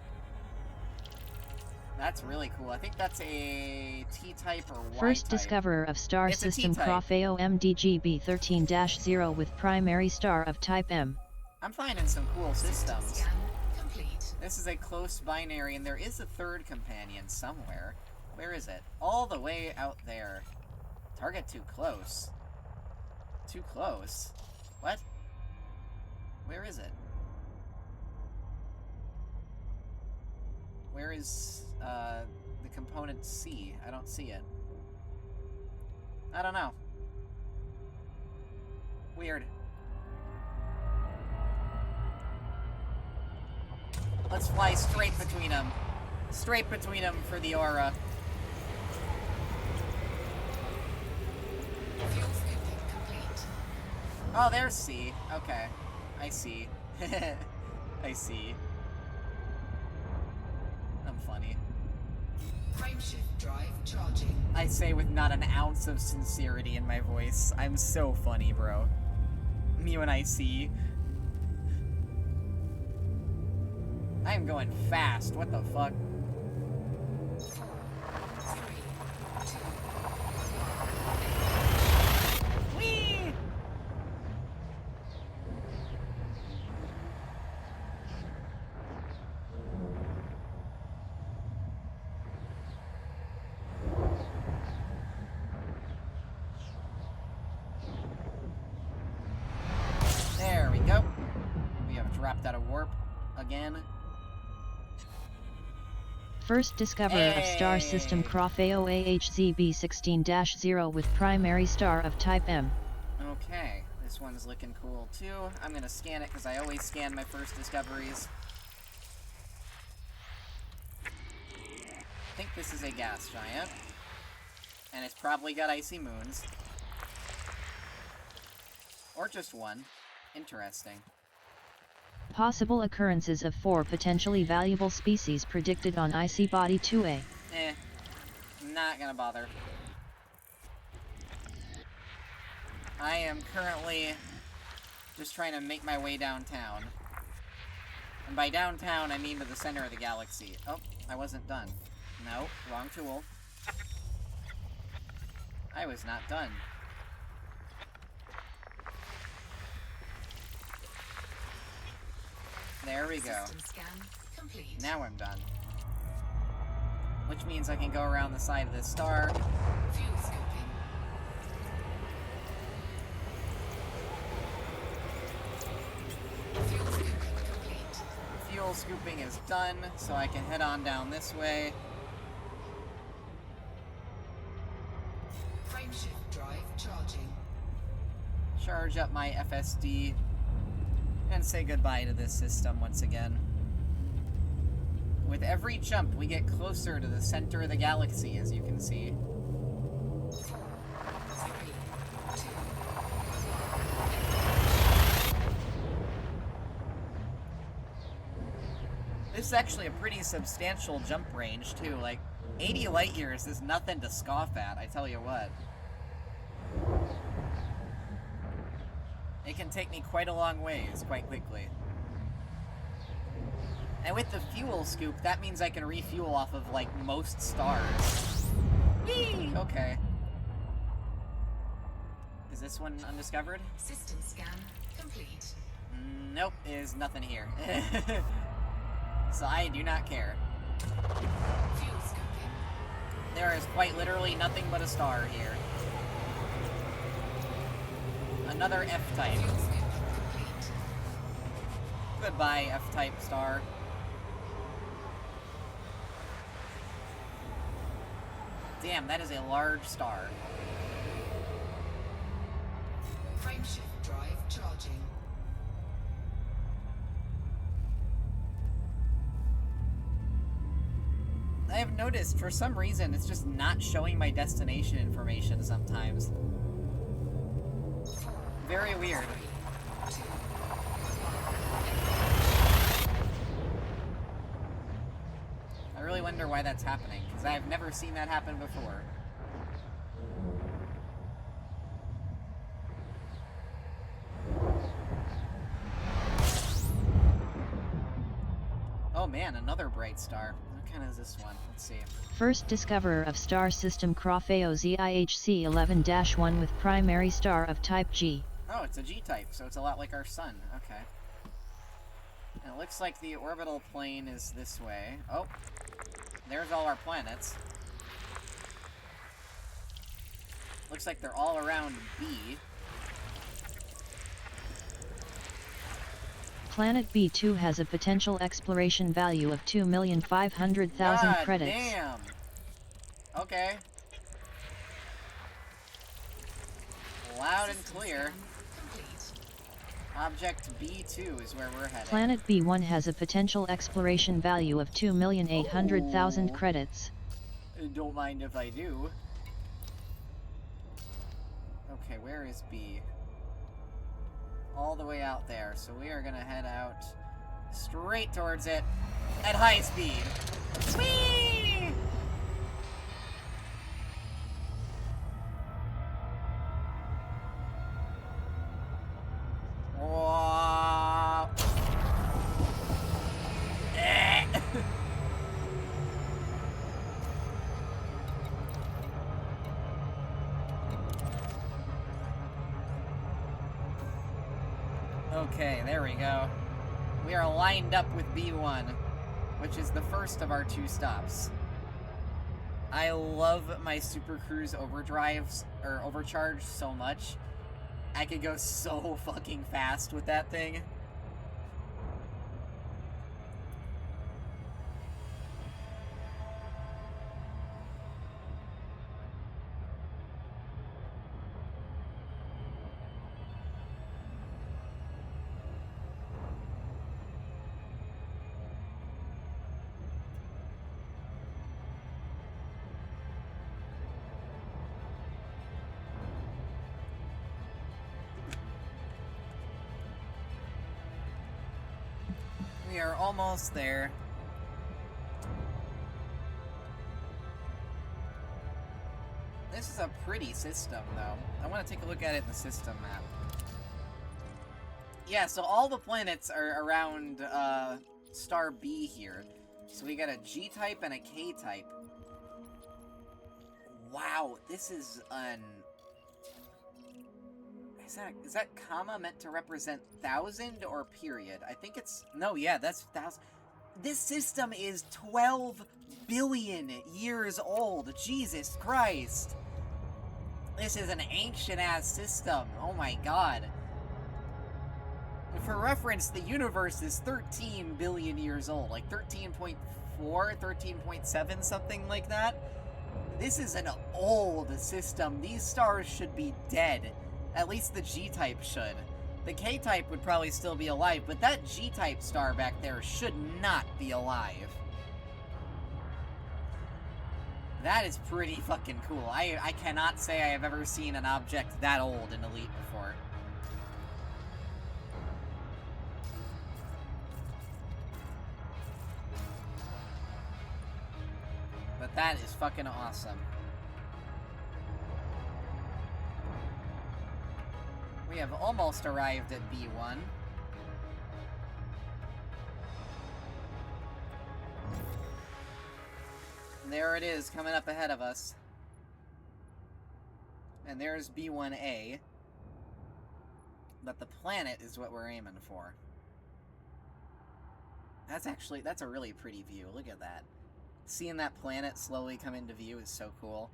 That's really cool. I think that's a T-type or Y-type. First discoverer of star It's a system T-type. Crofeo MDGB 13-0 with primary star of type M. I'm finding some cool System systems. scan complete. This is a close binary, and there is a third companion somewhere. Where is it? All the way out there. Target too close. Too close? What? Where is it? Where is, the component C? I don't see it. I don't know. Weird. Let's fly straight between them. Straight between them for the aura. Fuel scooping complete. Oh, there's C. Okay. I see. I see. I'm funny. Frameshift drive charging. I say with not an ounce of sincerity in my voice. I'm so funny, bro. Me when I see. I am going fast. What the fuck? 4, 3, 2. Whee! There we go. We have dropped out of warp again. First discoverer of star system Hey. Crofeo AHZB 16-0 with primary star of type M. Okay, this one's looking cool too. I'm gonna scan it because I always scan my first discoveries. I think this is a gas giant. And it's probably got icy moons. Or just one. Interesting. Possible occurrences of 4 potentially valuable species predicted on IC Body 2A. Not gonna bother. I am currently just trying to make my way downtown. And by downtown, I mean to the center of the galaxy. Oh, I wasn't done. No, wrong tool. I was not done. There we go. System scan complete. Now I'm done. Which means I can go around the side of this star. Fuel scoping. Fuel scooping complete. Fuel scooping is done, so I can head on down this way. Frameshift drive charging. Charge up my FSD. And say goodbye to this system once again. With every jump, we get closer to the center of the galaxy, as you can see. 4, 3, 2. This is actually a pretty substantial jump range, too. Like, 80 light years is nothing to scoff at, I tell you what. It can take me quite a long ways, quite quickly. And with the fuel scoop, that means I can refuel off of, like, most stars. Whee! Okay. Is this one undiscovered? System scan complete. Nope, there's nothing here. So I do not care. Fuel scoping. There is quite literally nothing but a star here. Another F-type. Fuel scoping complete. Goodbye, F-type star. Damn, that is a large star. Frameshift drive charging. I have noticed, for some reason, it's just not showing my destination information sometimes. 4, Very weird. 3, 2. I really wonder why that's happening, because I've never seen that happen before. Oh man, another bright star. What kind is this one? Let's see. First discoverer of star system Crofeo-ZIHC 11-1 with primary star of type G. Oh, it's a G-type, so it's a lot like our sun. Okay. And it looks like the orbital plane is this way. Oh, there's all our planets. Looks like they're all around B. Planet B2 has a potential exploration value of 2,500,000 God credits. Damn. Okay. Loud and clear. Complete. Object B2 is where we're headed. Planet B1 has a potential exploration value of 2,800,000 Ooh. credits. Don't mind if I do. Okay, where is B? All the way out there, so we are gonna head out straight towards it at high speed. Whee! Whoa. Eh. Okay, there we go. We are lined up with B1, which is the first of our 2 stops. I love my Super Cruise overdrives, or overcharge, so much. I could go so fucking fast with that thing. We are almost there. This is a pretty system, though. I want to take a look at it in the system map. Yeah, so all the planets are around, star B here. So we got a G-type and a K-type. Wow, this is an... Is that comma meant to represent 1,000 or period? I think it's... No, yeah, that's 1,000. This system is 12 billion years old. Jesus Christ. This is an ancient-ass system. Oh my god. For reference, the universe is 13 billion years old. Like 13.4, 13.7, something like that. This is an old system. These stars should be dead. At least the G-type should. The K-type would probably still be alive, but that G-type star back there should not be alive. That is pretty fucking cool. I cannot say I have ever seen an object that old in Elite before. But that is fucking awesome. We have almost arrived at B1. There it is, coming up ahead of us. And there's B1A. But the planet is what we're aiming for. That's a really pretty view. Look at that. Seeing that planet slowly come into view is so cool.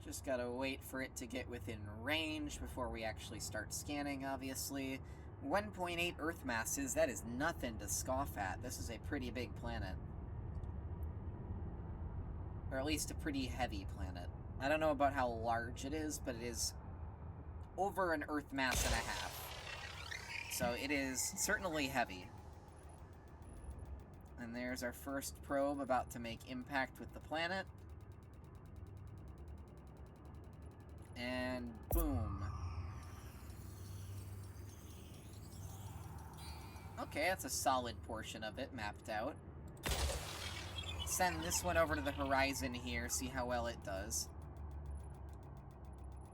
Just gotta wait for it to get within range before we actually start scanning, obviously. 1.8 Earth masses, that is nothing to scoff at. This is a pretty big planet. Or at least a pretty heavy planet. I don't know about how large it is, but it is over an Earth mass and a half. So it is certainly heavy. And there's our first probe about to make impact with the planet. And boom. Okay, that's a solid portion of it mapped out. Send this one over to the horizon here, see how well it does.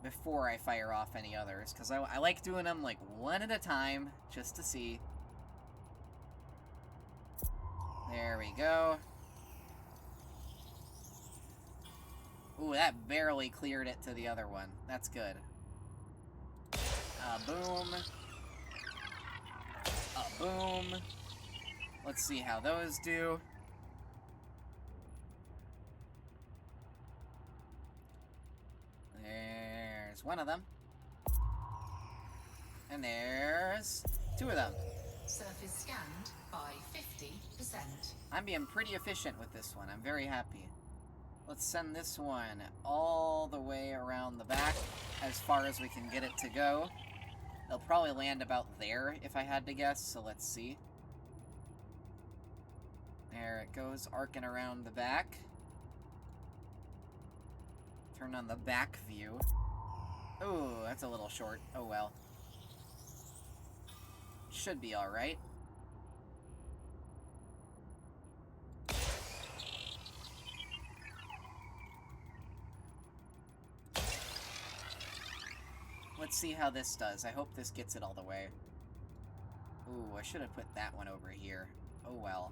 Before I fire off any others, because I like doing them like one at a time, just to see. There we go. Ooh, that barely cleared it to the other one. That's good. Boom. Boom. Let's see how those do. There's one of them. And there's two of them. Surface scanned by 50%. I'm being pretty efficient with this one. I'm very happy. Let's send this one all the way around the back as far as we can get it to go. It'll probably land about there if I had to guess, so let's see. There it goes, arcing around the back. Turn on the back view. Ooh, that's a little short. Oh well. Should be alright. Let's see how this does. I hope this gets it all the way. Ooh, I should have put that one over here. Oh well.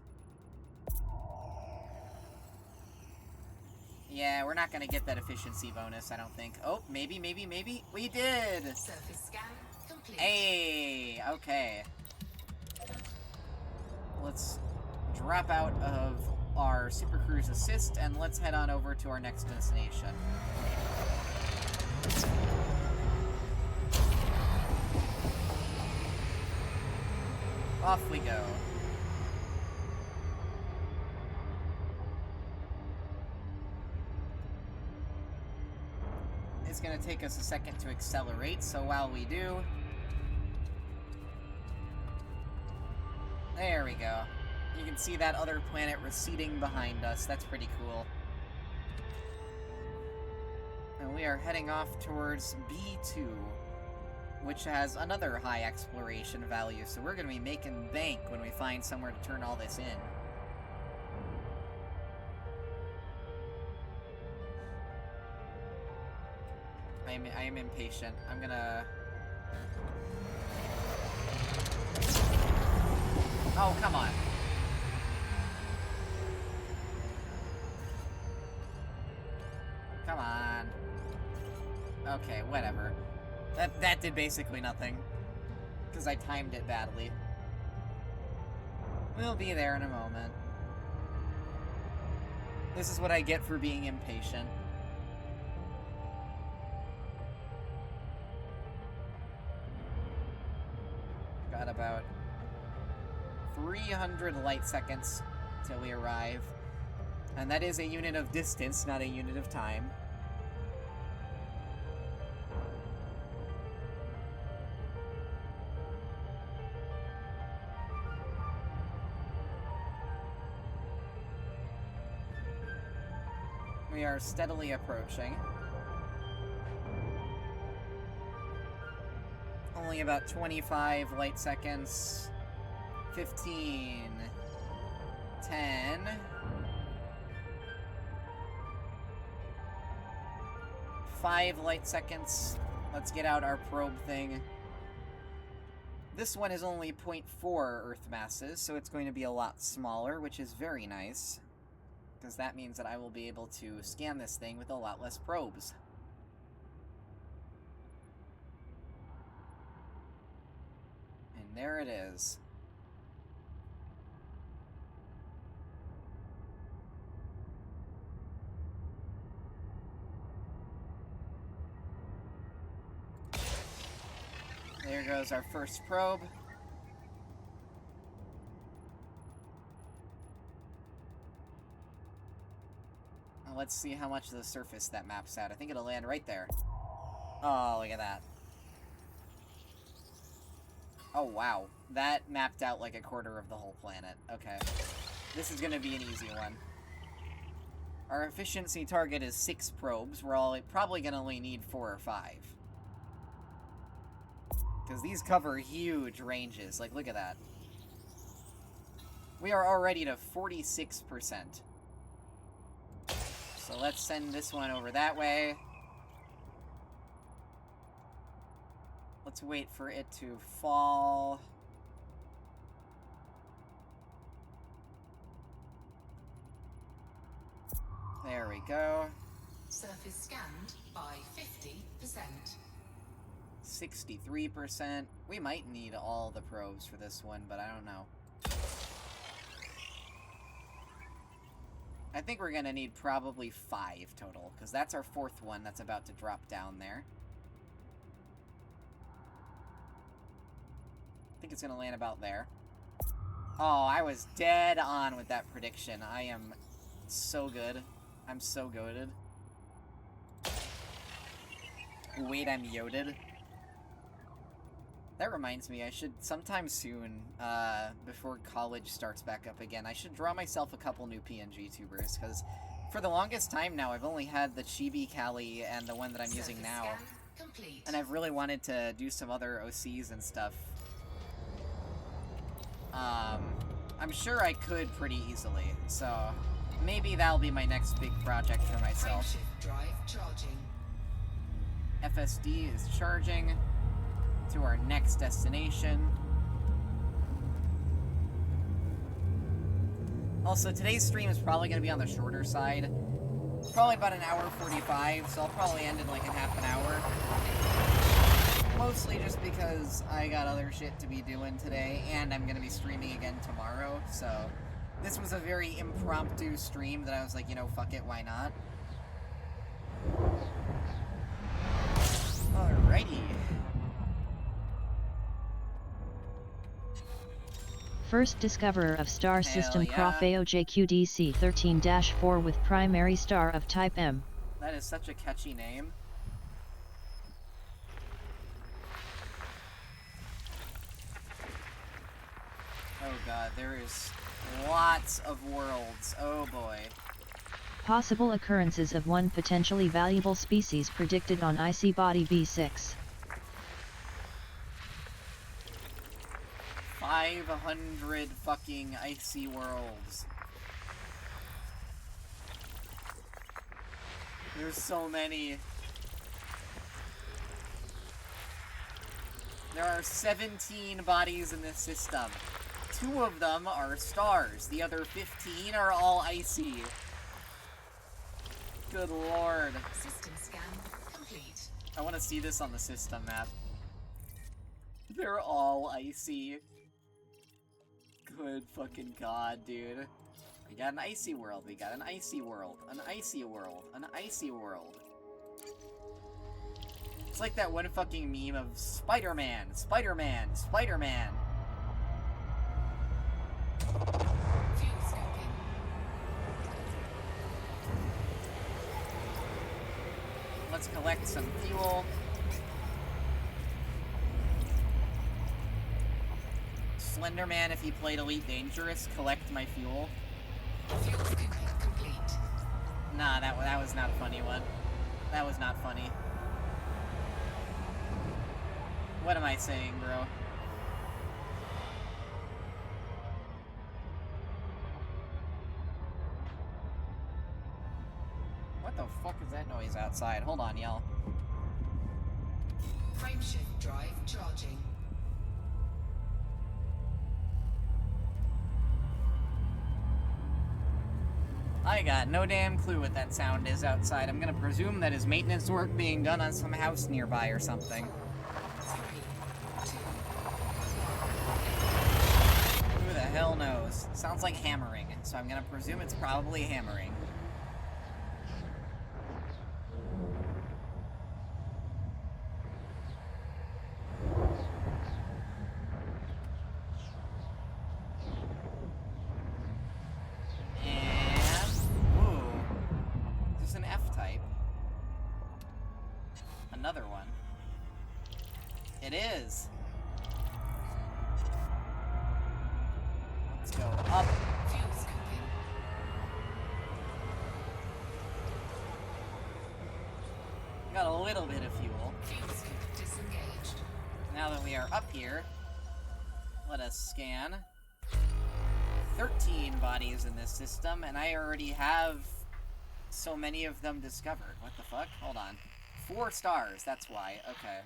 Yeah, we're not gonna get that efficiency bonus, I don't think. Oh, maybe. We did! Surface scan complete. Hey, okay. Let's drop out of our Super Cruise Assist, and let's head on over to our next destination. Off we go. It's gonna take us a second to accelerate, so while we do... There we go. You can see that other planet receding behind us. That's pretty cool. And we are heading off towards B2. which has another high exploration value, so we're going to be making bank when we find somewhere to turn all this in. I am impatient. I'm gonna... Oh, come on. Come on. Okay, whatever. That did basically nothing. Because I timed it badly. We'll be there in a moment. This is what I get for being impatient. Got about 300 light seconds till we arrive. And that is a unit of distance, not a unit of time. We are steadily approaching. Only about 25 light seconds. 15. 10. 5 light seconds. Let's get out our probe thing. This one is only 0.4 Earth masses, so it's going to be a lot smaller, which is very nice. Because that means that I will be able to scan this thing with a lot less probes. And there it is. There goes our first probe. Now let's see how much of the surface that maps out. I think it'll land right there. Oh, look at that. Oh, wow. That mapped out like a quarter of the whole planet. Okay. This is gonna be an easy one. Our efficiency target is 6 probes. We're probably gonna only need 4 or 5. Because these cover huge ranges. Like, look at that. We are already to 46%. So let's send this one over that way. Let's wait for it to fall. There we go. Surface scanned by 50%. 63%. We might need all the probes for this one, but I don't know. I think we're gonna need probably 5 total, because that's our 4th one that's about to drop down there. I think it's gonna land about there. Oh, I was dead on with that prediction. I am so good. I'm so goated. Wait, I'm yoded. That reminds me, I should sometime soon, before college starts back up again, I should draw myself a couple new PNG tubers, because for the longest time now, I've only had the Chibi Kali and the one that I'm using now. And I've really wanted to do some other OCs and stuff. I'm sure I could pretty easily, so maybe that'll be my next big project for myself. Drive charging. FSD is charging to our next destination. Also, today's stream is probably going to be on the shorter side. Probably about 1:45, so I'll probably end in like in half an hour. Mostly just because I got other shit to be doing today, and I'm going to be streaming again tomorrow, so this was a very impromptu stream that I was like, you know, fuck it, why not? Alrighty. First discoverer of star Hell system yeah. Croft AOJQDC 13-4 with primary star of type M. That is such a catchy name. Oh god, there is lots of worlds. Oh boy. Possible occurrences of one potentially valuable species predicted on IC Body B6. 500 fucking icy worlds. There's so many. There are 17 bodies in this system. 2 of them are stars. The other 15 are all icy. Good lord. System scan complete. I want to see this on the system map. They're all icy. Good fucking god, dude. We got an icy world, we got an icy world, an icy world, an icy world. It's like that one fucking meme of Spider-Man, Spider-Man, Spider-Man. Fuel scoping. Let's collect some fuel. Slenderman, if he played Elite Dangerous, collect my fuel. Fuel scoping complete. Nah, that was not a funny one. That was not funny. What am I saying, bro? What the fuck is that noise outside? Hold on, y'all. Frameshift drive charging. I got no damn clue what that sound is outside. I'm gonna presume that is maintenance work being done on some house nearby or something. 3, 2. Who the hell knows? Sounds like hammering, so I'm gonna presume it's probably hammering. Another one. It is. Let's go up. Fuel scoping. Got a little bit of fuel. Fuel scope disengaged. Now that we are up here, let us scan. 13 bodies in this system, and I already have so many of them discovered. What the fuck? Hold on. 4 stars, that's why. Okay.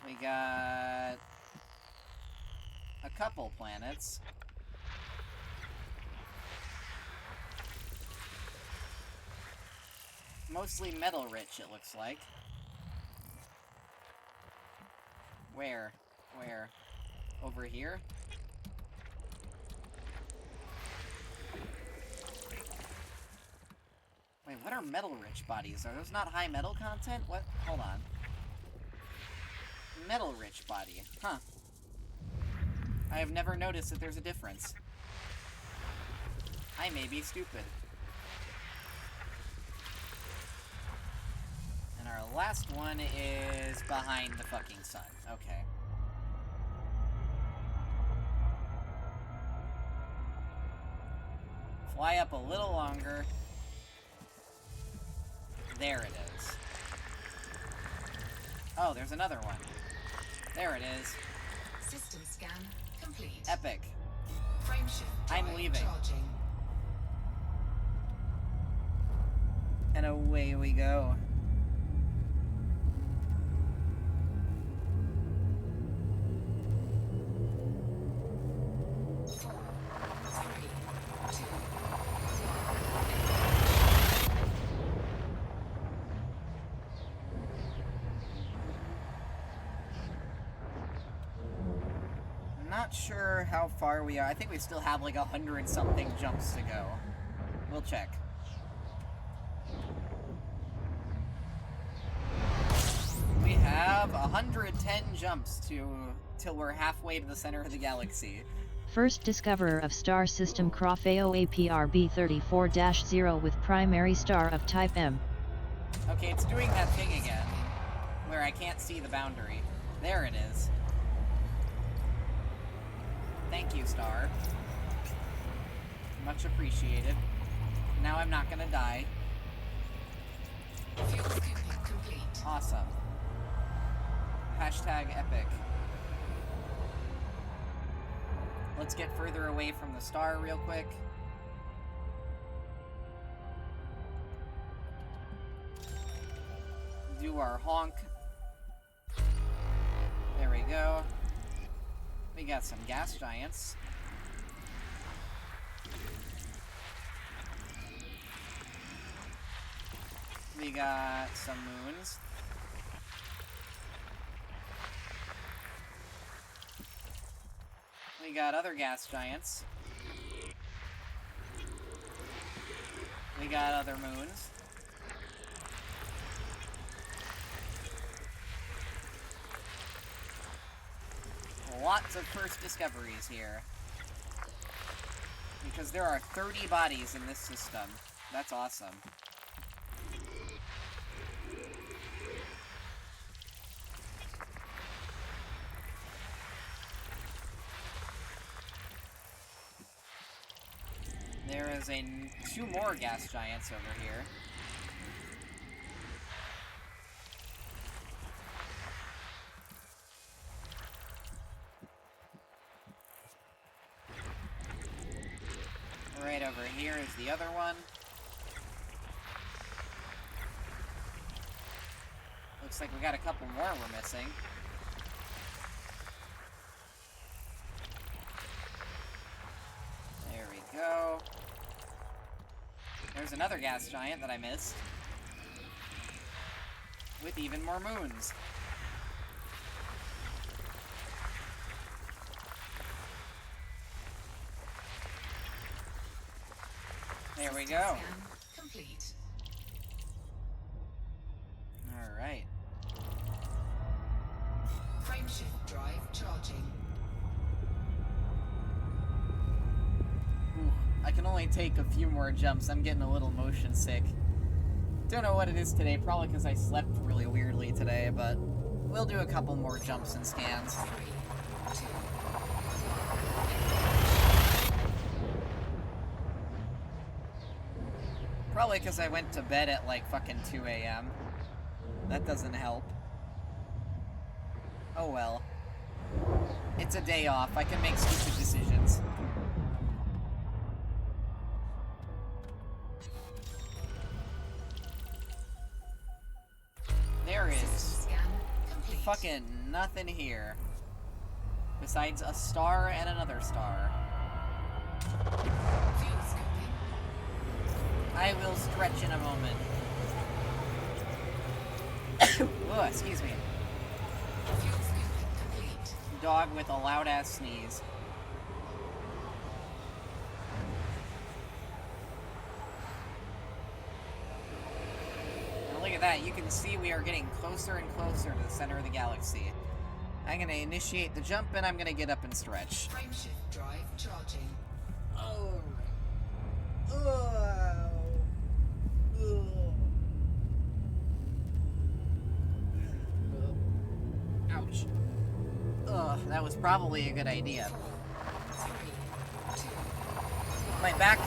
We got a couple planets. Mostly metal rich, it looks like. Where? Where? Over here? Wait, what are metal-rich bodies? Are those not high metal content? What? Hold on. Metal-rich body. Huh. I have never noticed that there's a difference. I may be stupid. And our last one is behind the fucking sun. Okay. Fly up a little longer. There it is. Oh, there's another one. There it is. System scan complete. Epic. Frameshift I'm drive leaving. charging. And away we go. Not sure how far we are. I think we still have like 100-something jumps to go. We'll check. We have 110 jumps till we're halfway to the center of the galaxy. First discoverer of star system Croft AOAPR B34-0 with primary star of type M. Okay, it's doing that thing again, where I can't see the boundary. There it is. Thank you, star. Much appreciated. Now I'm not gonna die. Fuel scoping complete. Awesome. Hashtag epic. Let's get further away from the star real quick. Do our honk. There we go. We got some gas giants. We got some moons. We got other gas giants. We got other moons. Lots of first discoveries here. Because there are 30 bodies in this system. That's awesome. There is two more gas giants over here. Right over here is the other one. Looks like we got a couple more we're missing. There we go. There's another gas giant that I missed. With even more moons. There we go. Complete. Alright. Frameshift drive charging. Ooh, I can only take a few more jumps. I'm getting a little motion sick. Don't know what it is today, probably because I slept really weirdly today, but we'll do a couple more jumps and scans. 3, 2, Probably because I went to bed at like fucking 2 a.m. That doesn't help. Oh well. It's a day off. I can make stupid decisions. There is scan complete. fucking nothing here. Besides a star and another star. Fuel scoping. I will stretch in a moment. Oh, excuse me. Fuel scoping complete. Dog with a loud-ass sneeze. Now look at that, you can see we are getting closer and closer to the center of the galaxy. I'm gonna initiate the jump and I'm gonna get up and stretch. Frameshift drive charging. Oh. Oh. Ouch. Ugh, that was probably a good idea. 3, 2, My back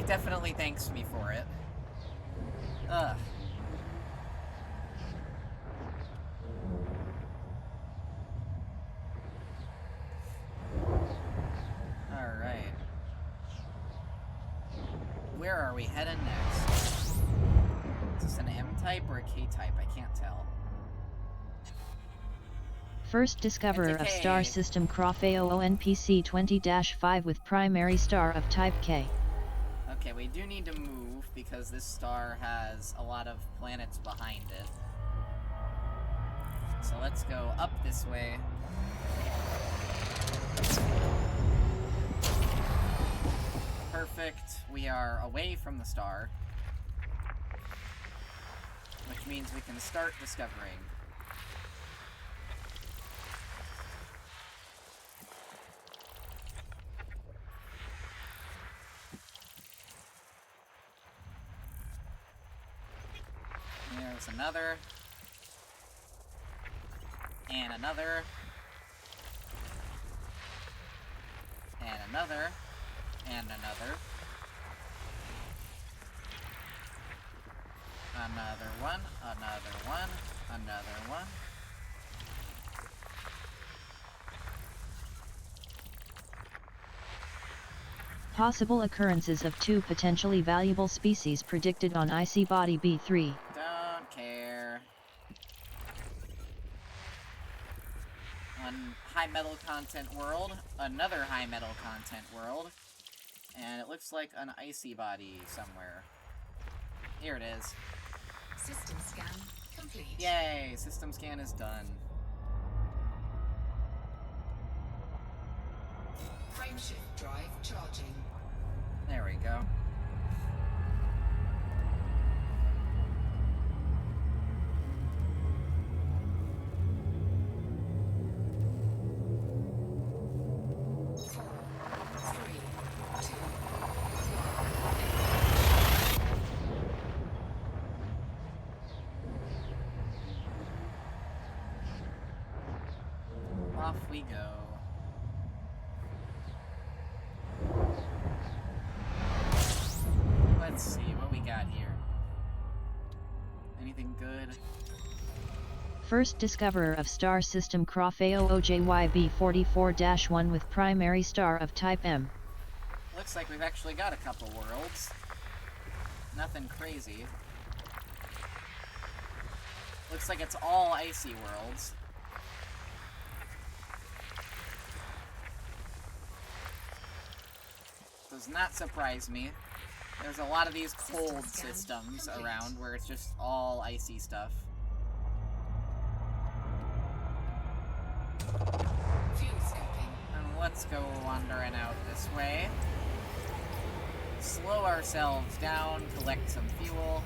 definitely thanks me for it. Ugh. Alright. Where are we heading next? Is this an M-type or a K-type? I can't tell. First discoverer It's a of K. star system CROFAOONPC 20-5 with primary star of type K. Okay, we do need to move because this star has a lot of planets behind it. So let's go up this way. Perfect. We are away from the star. Which means we can start discovering. There's another. And another. And another. And another. Another one. Another one. Another one. Possible occurrences of 2 potentially valuable species predicted on icy body B3. Don't care. One high metal content world, another high metal content world, and it looks like an icy body somewhere. Here it is. System scan complete. Yay! System scan is done. Frameshift drive charging. There we go. Off we go. Let's see what we got here. Anything good? First discoverer of star system CROF-AOOJYB44-1 with primary star of type M. Looks like we've actually got a couple worlds. Nothing crazy. Looks like it's all icy worlds. Does not surprise me. There's a lot of these cold systems around where it's just all icy stuff. Fuel scoping. And let's go wandering out this way. Slow ourselves down, collect some fuel.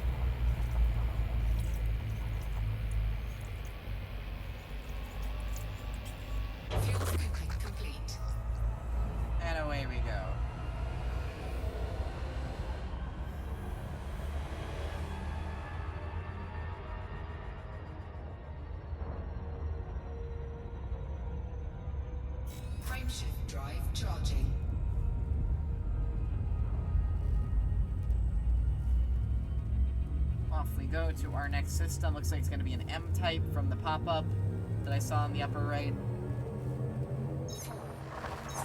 Fuel scoping complete. And away we go. Frameshift drive charging. Off we go to our next system. Looks like it's going to be an M-type from the pop-up that I saw in the upper right. 4, 3,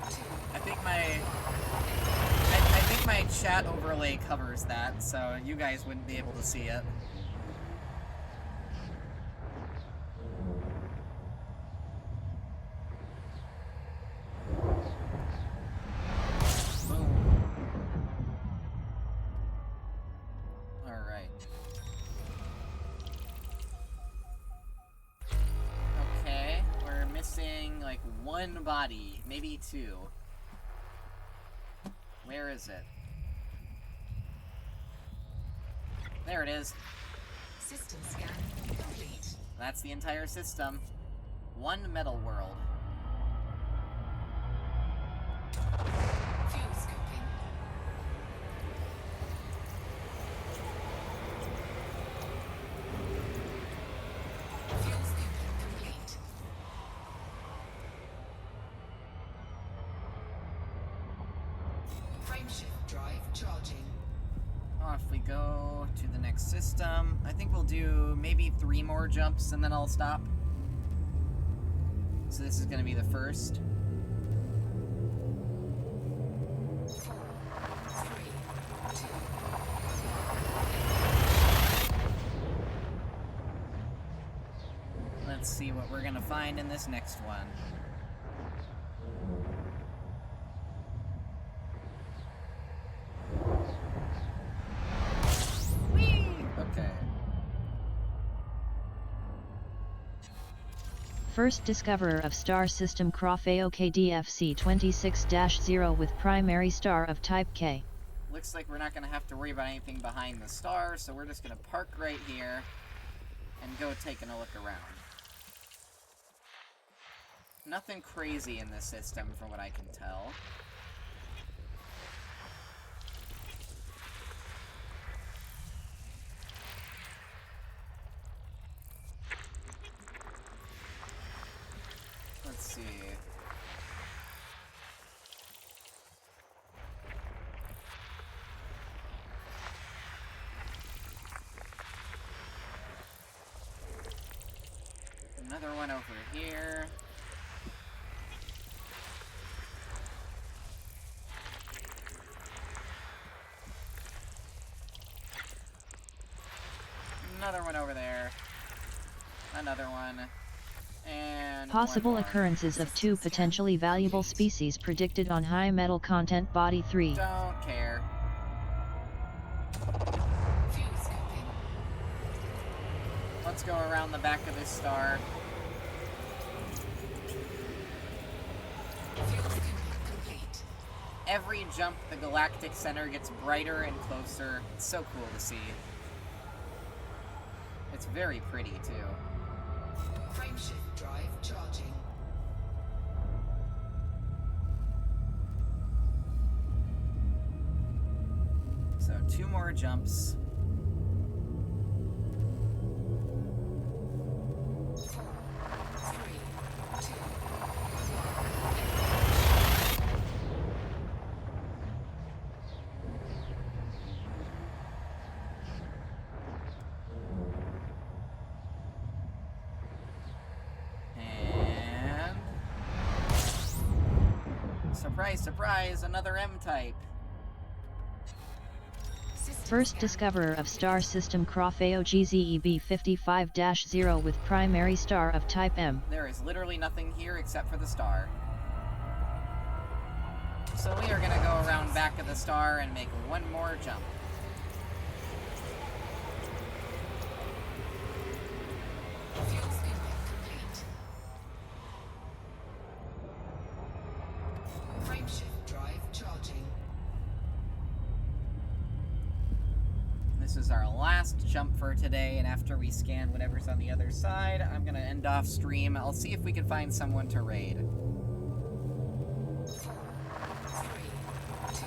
2. I think my chat overlay covers that, so you guys wouldn't be able to see it. Boom. Alright. Okay, we're missing like one body, maybe two. Where is it? There it is. System scan complete. That's the entire system. One metal world. Fuel scoping. Fuel scoping complete. Frameshift drive charging. Off we go to the next system. I think we'll do maybe 3 more jumps and then I'll stop. So this is going to be the first. 4, 3, 2. Let's see what we're going to find in this next one. Whee! Okay. First discoverer of star system CROF-AOKDFC26-0 with primary star of type K. Looks like we're not going to have to worry about anything behind the star, so we're just going to park right here and go taking a look around. Nothing crazy in this system from what I can tell. Let's see. Another one over here. another one, and Possible one more. occurrences of 2 potentially valuable species predicted on high metal content body 3. Don't care. Fuse cupping. Let's go around the back of this star. Fuse cupping complete. Every jump, the galactic center gets brighter and closer. It's so cool to see. It's very pretty, too. Frameshift drive charging. So 2 more jumps. 4, 3, 2, 1. And... surprise, surprise, another M-type. First discoverer of star system Croft ougughghghg 55-0 with primary star of type M. There is literally nothing here except for the star. So we are gonna go around back of the star and make one more jump. Fuse cupping complete. Frameshift drive charging. This is our last jump for today, and after we scan whatever's on the other side, I'm gonna end off stream. I'll see if we can find someone to raid. 4, 3, 2,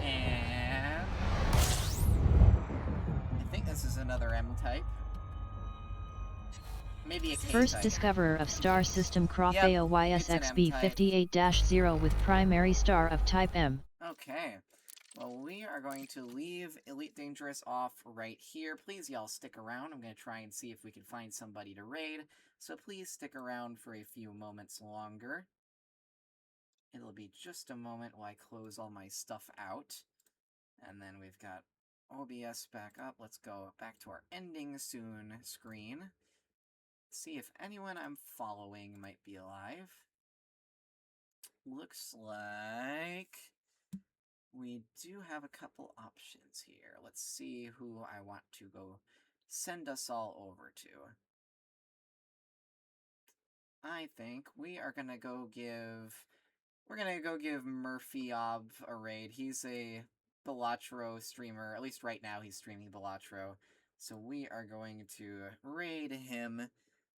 And... I think this is another M-type. Maybe a K-type. First discoverer of star system Croft Yep, AOYSXB it's an 58-0 with primary star of type M. Okay. Well, we are going to leave Elite Dangerous off right here. Please, y'all, stick around. I'm going to try and see if we can find somebody to raid. So please stick around for a few moments longer. It'll be just a moment while I close all my stuff out. And then we've got OBS back up. Let's go back to our ending soon screen. See if anyone I'm following might be alive. Looks like we do have a couple options here. Let's see who I want to go send us all over to. I think we are gonna go give... we're gonna go give Murphy Ob a raid. He's a Balatro streamer. At least right now he's streaming Balatro. So we are going to raid him.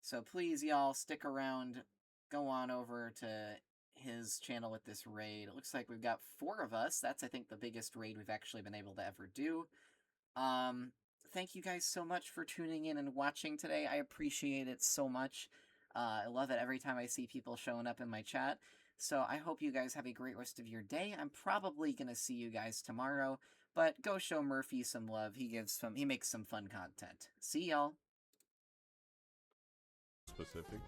So please, y'all, stick around. Go on over to his channel with this raid. It looks like we've got 4 of us. That's, I think, the biggest raid we've actually been able to ever do. Thank you guys so much for tuning in and watching today. I appreciate it so much. I love it every time I see people showing up in my chat. So I hope you guys have a great rest of your day. I'm probably going to see you guys tomorrow, but go show Murphy some love. He makes some fun content. See y'all. Specific.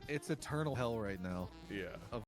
It's eternal hell right now. Yeah.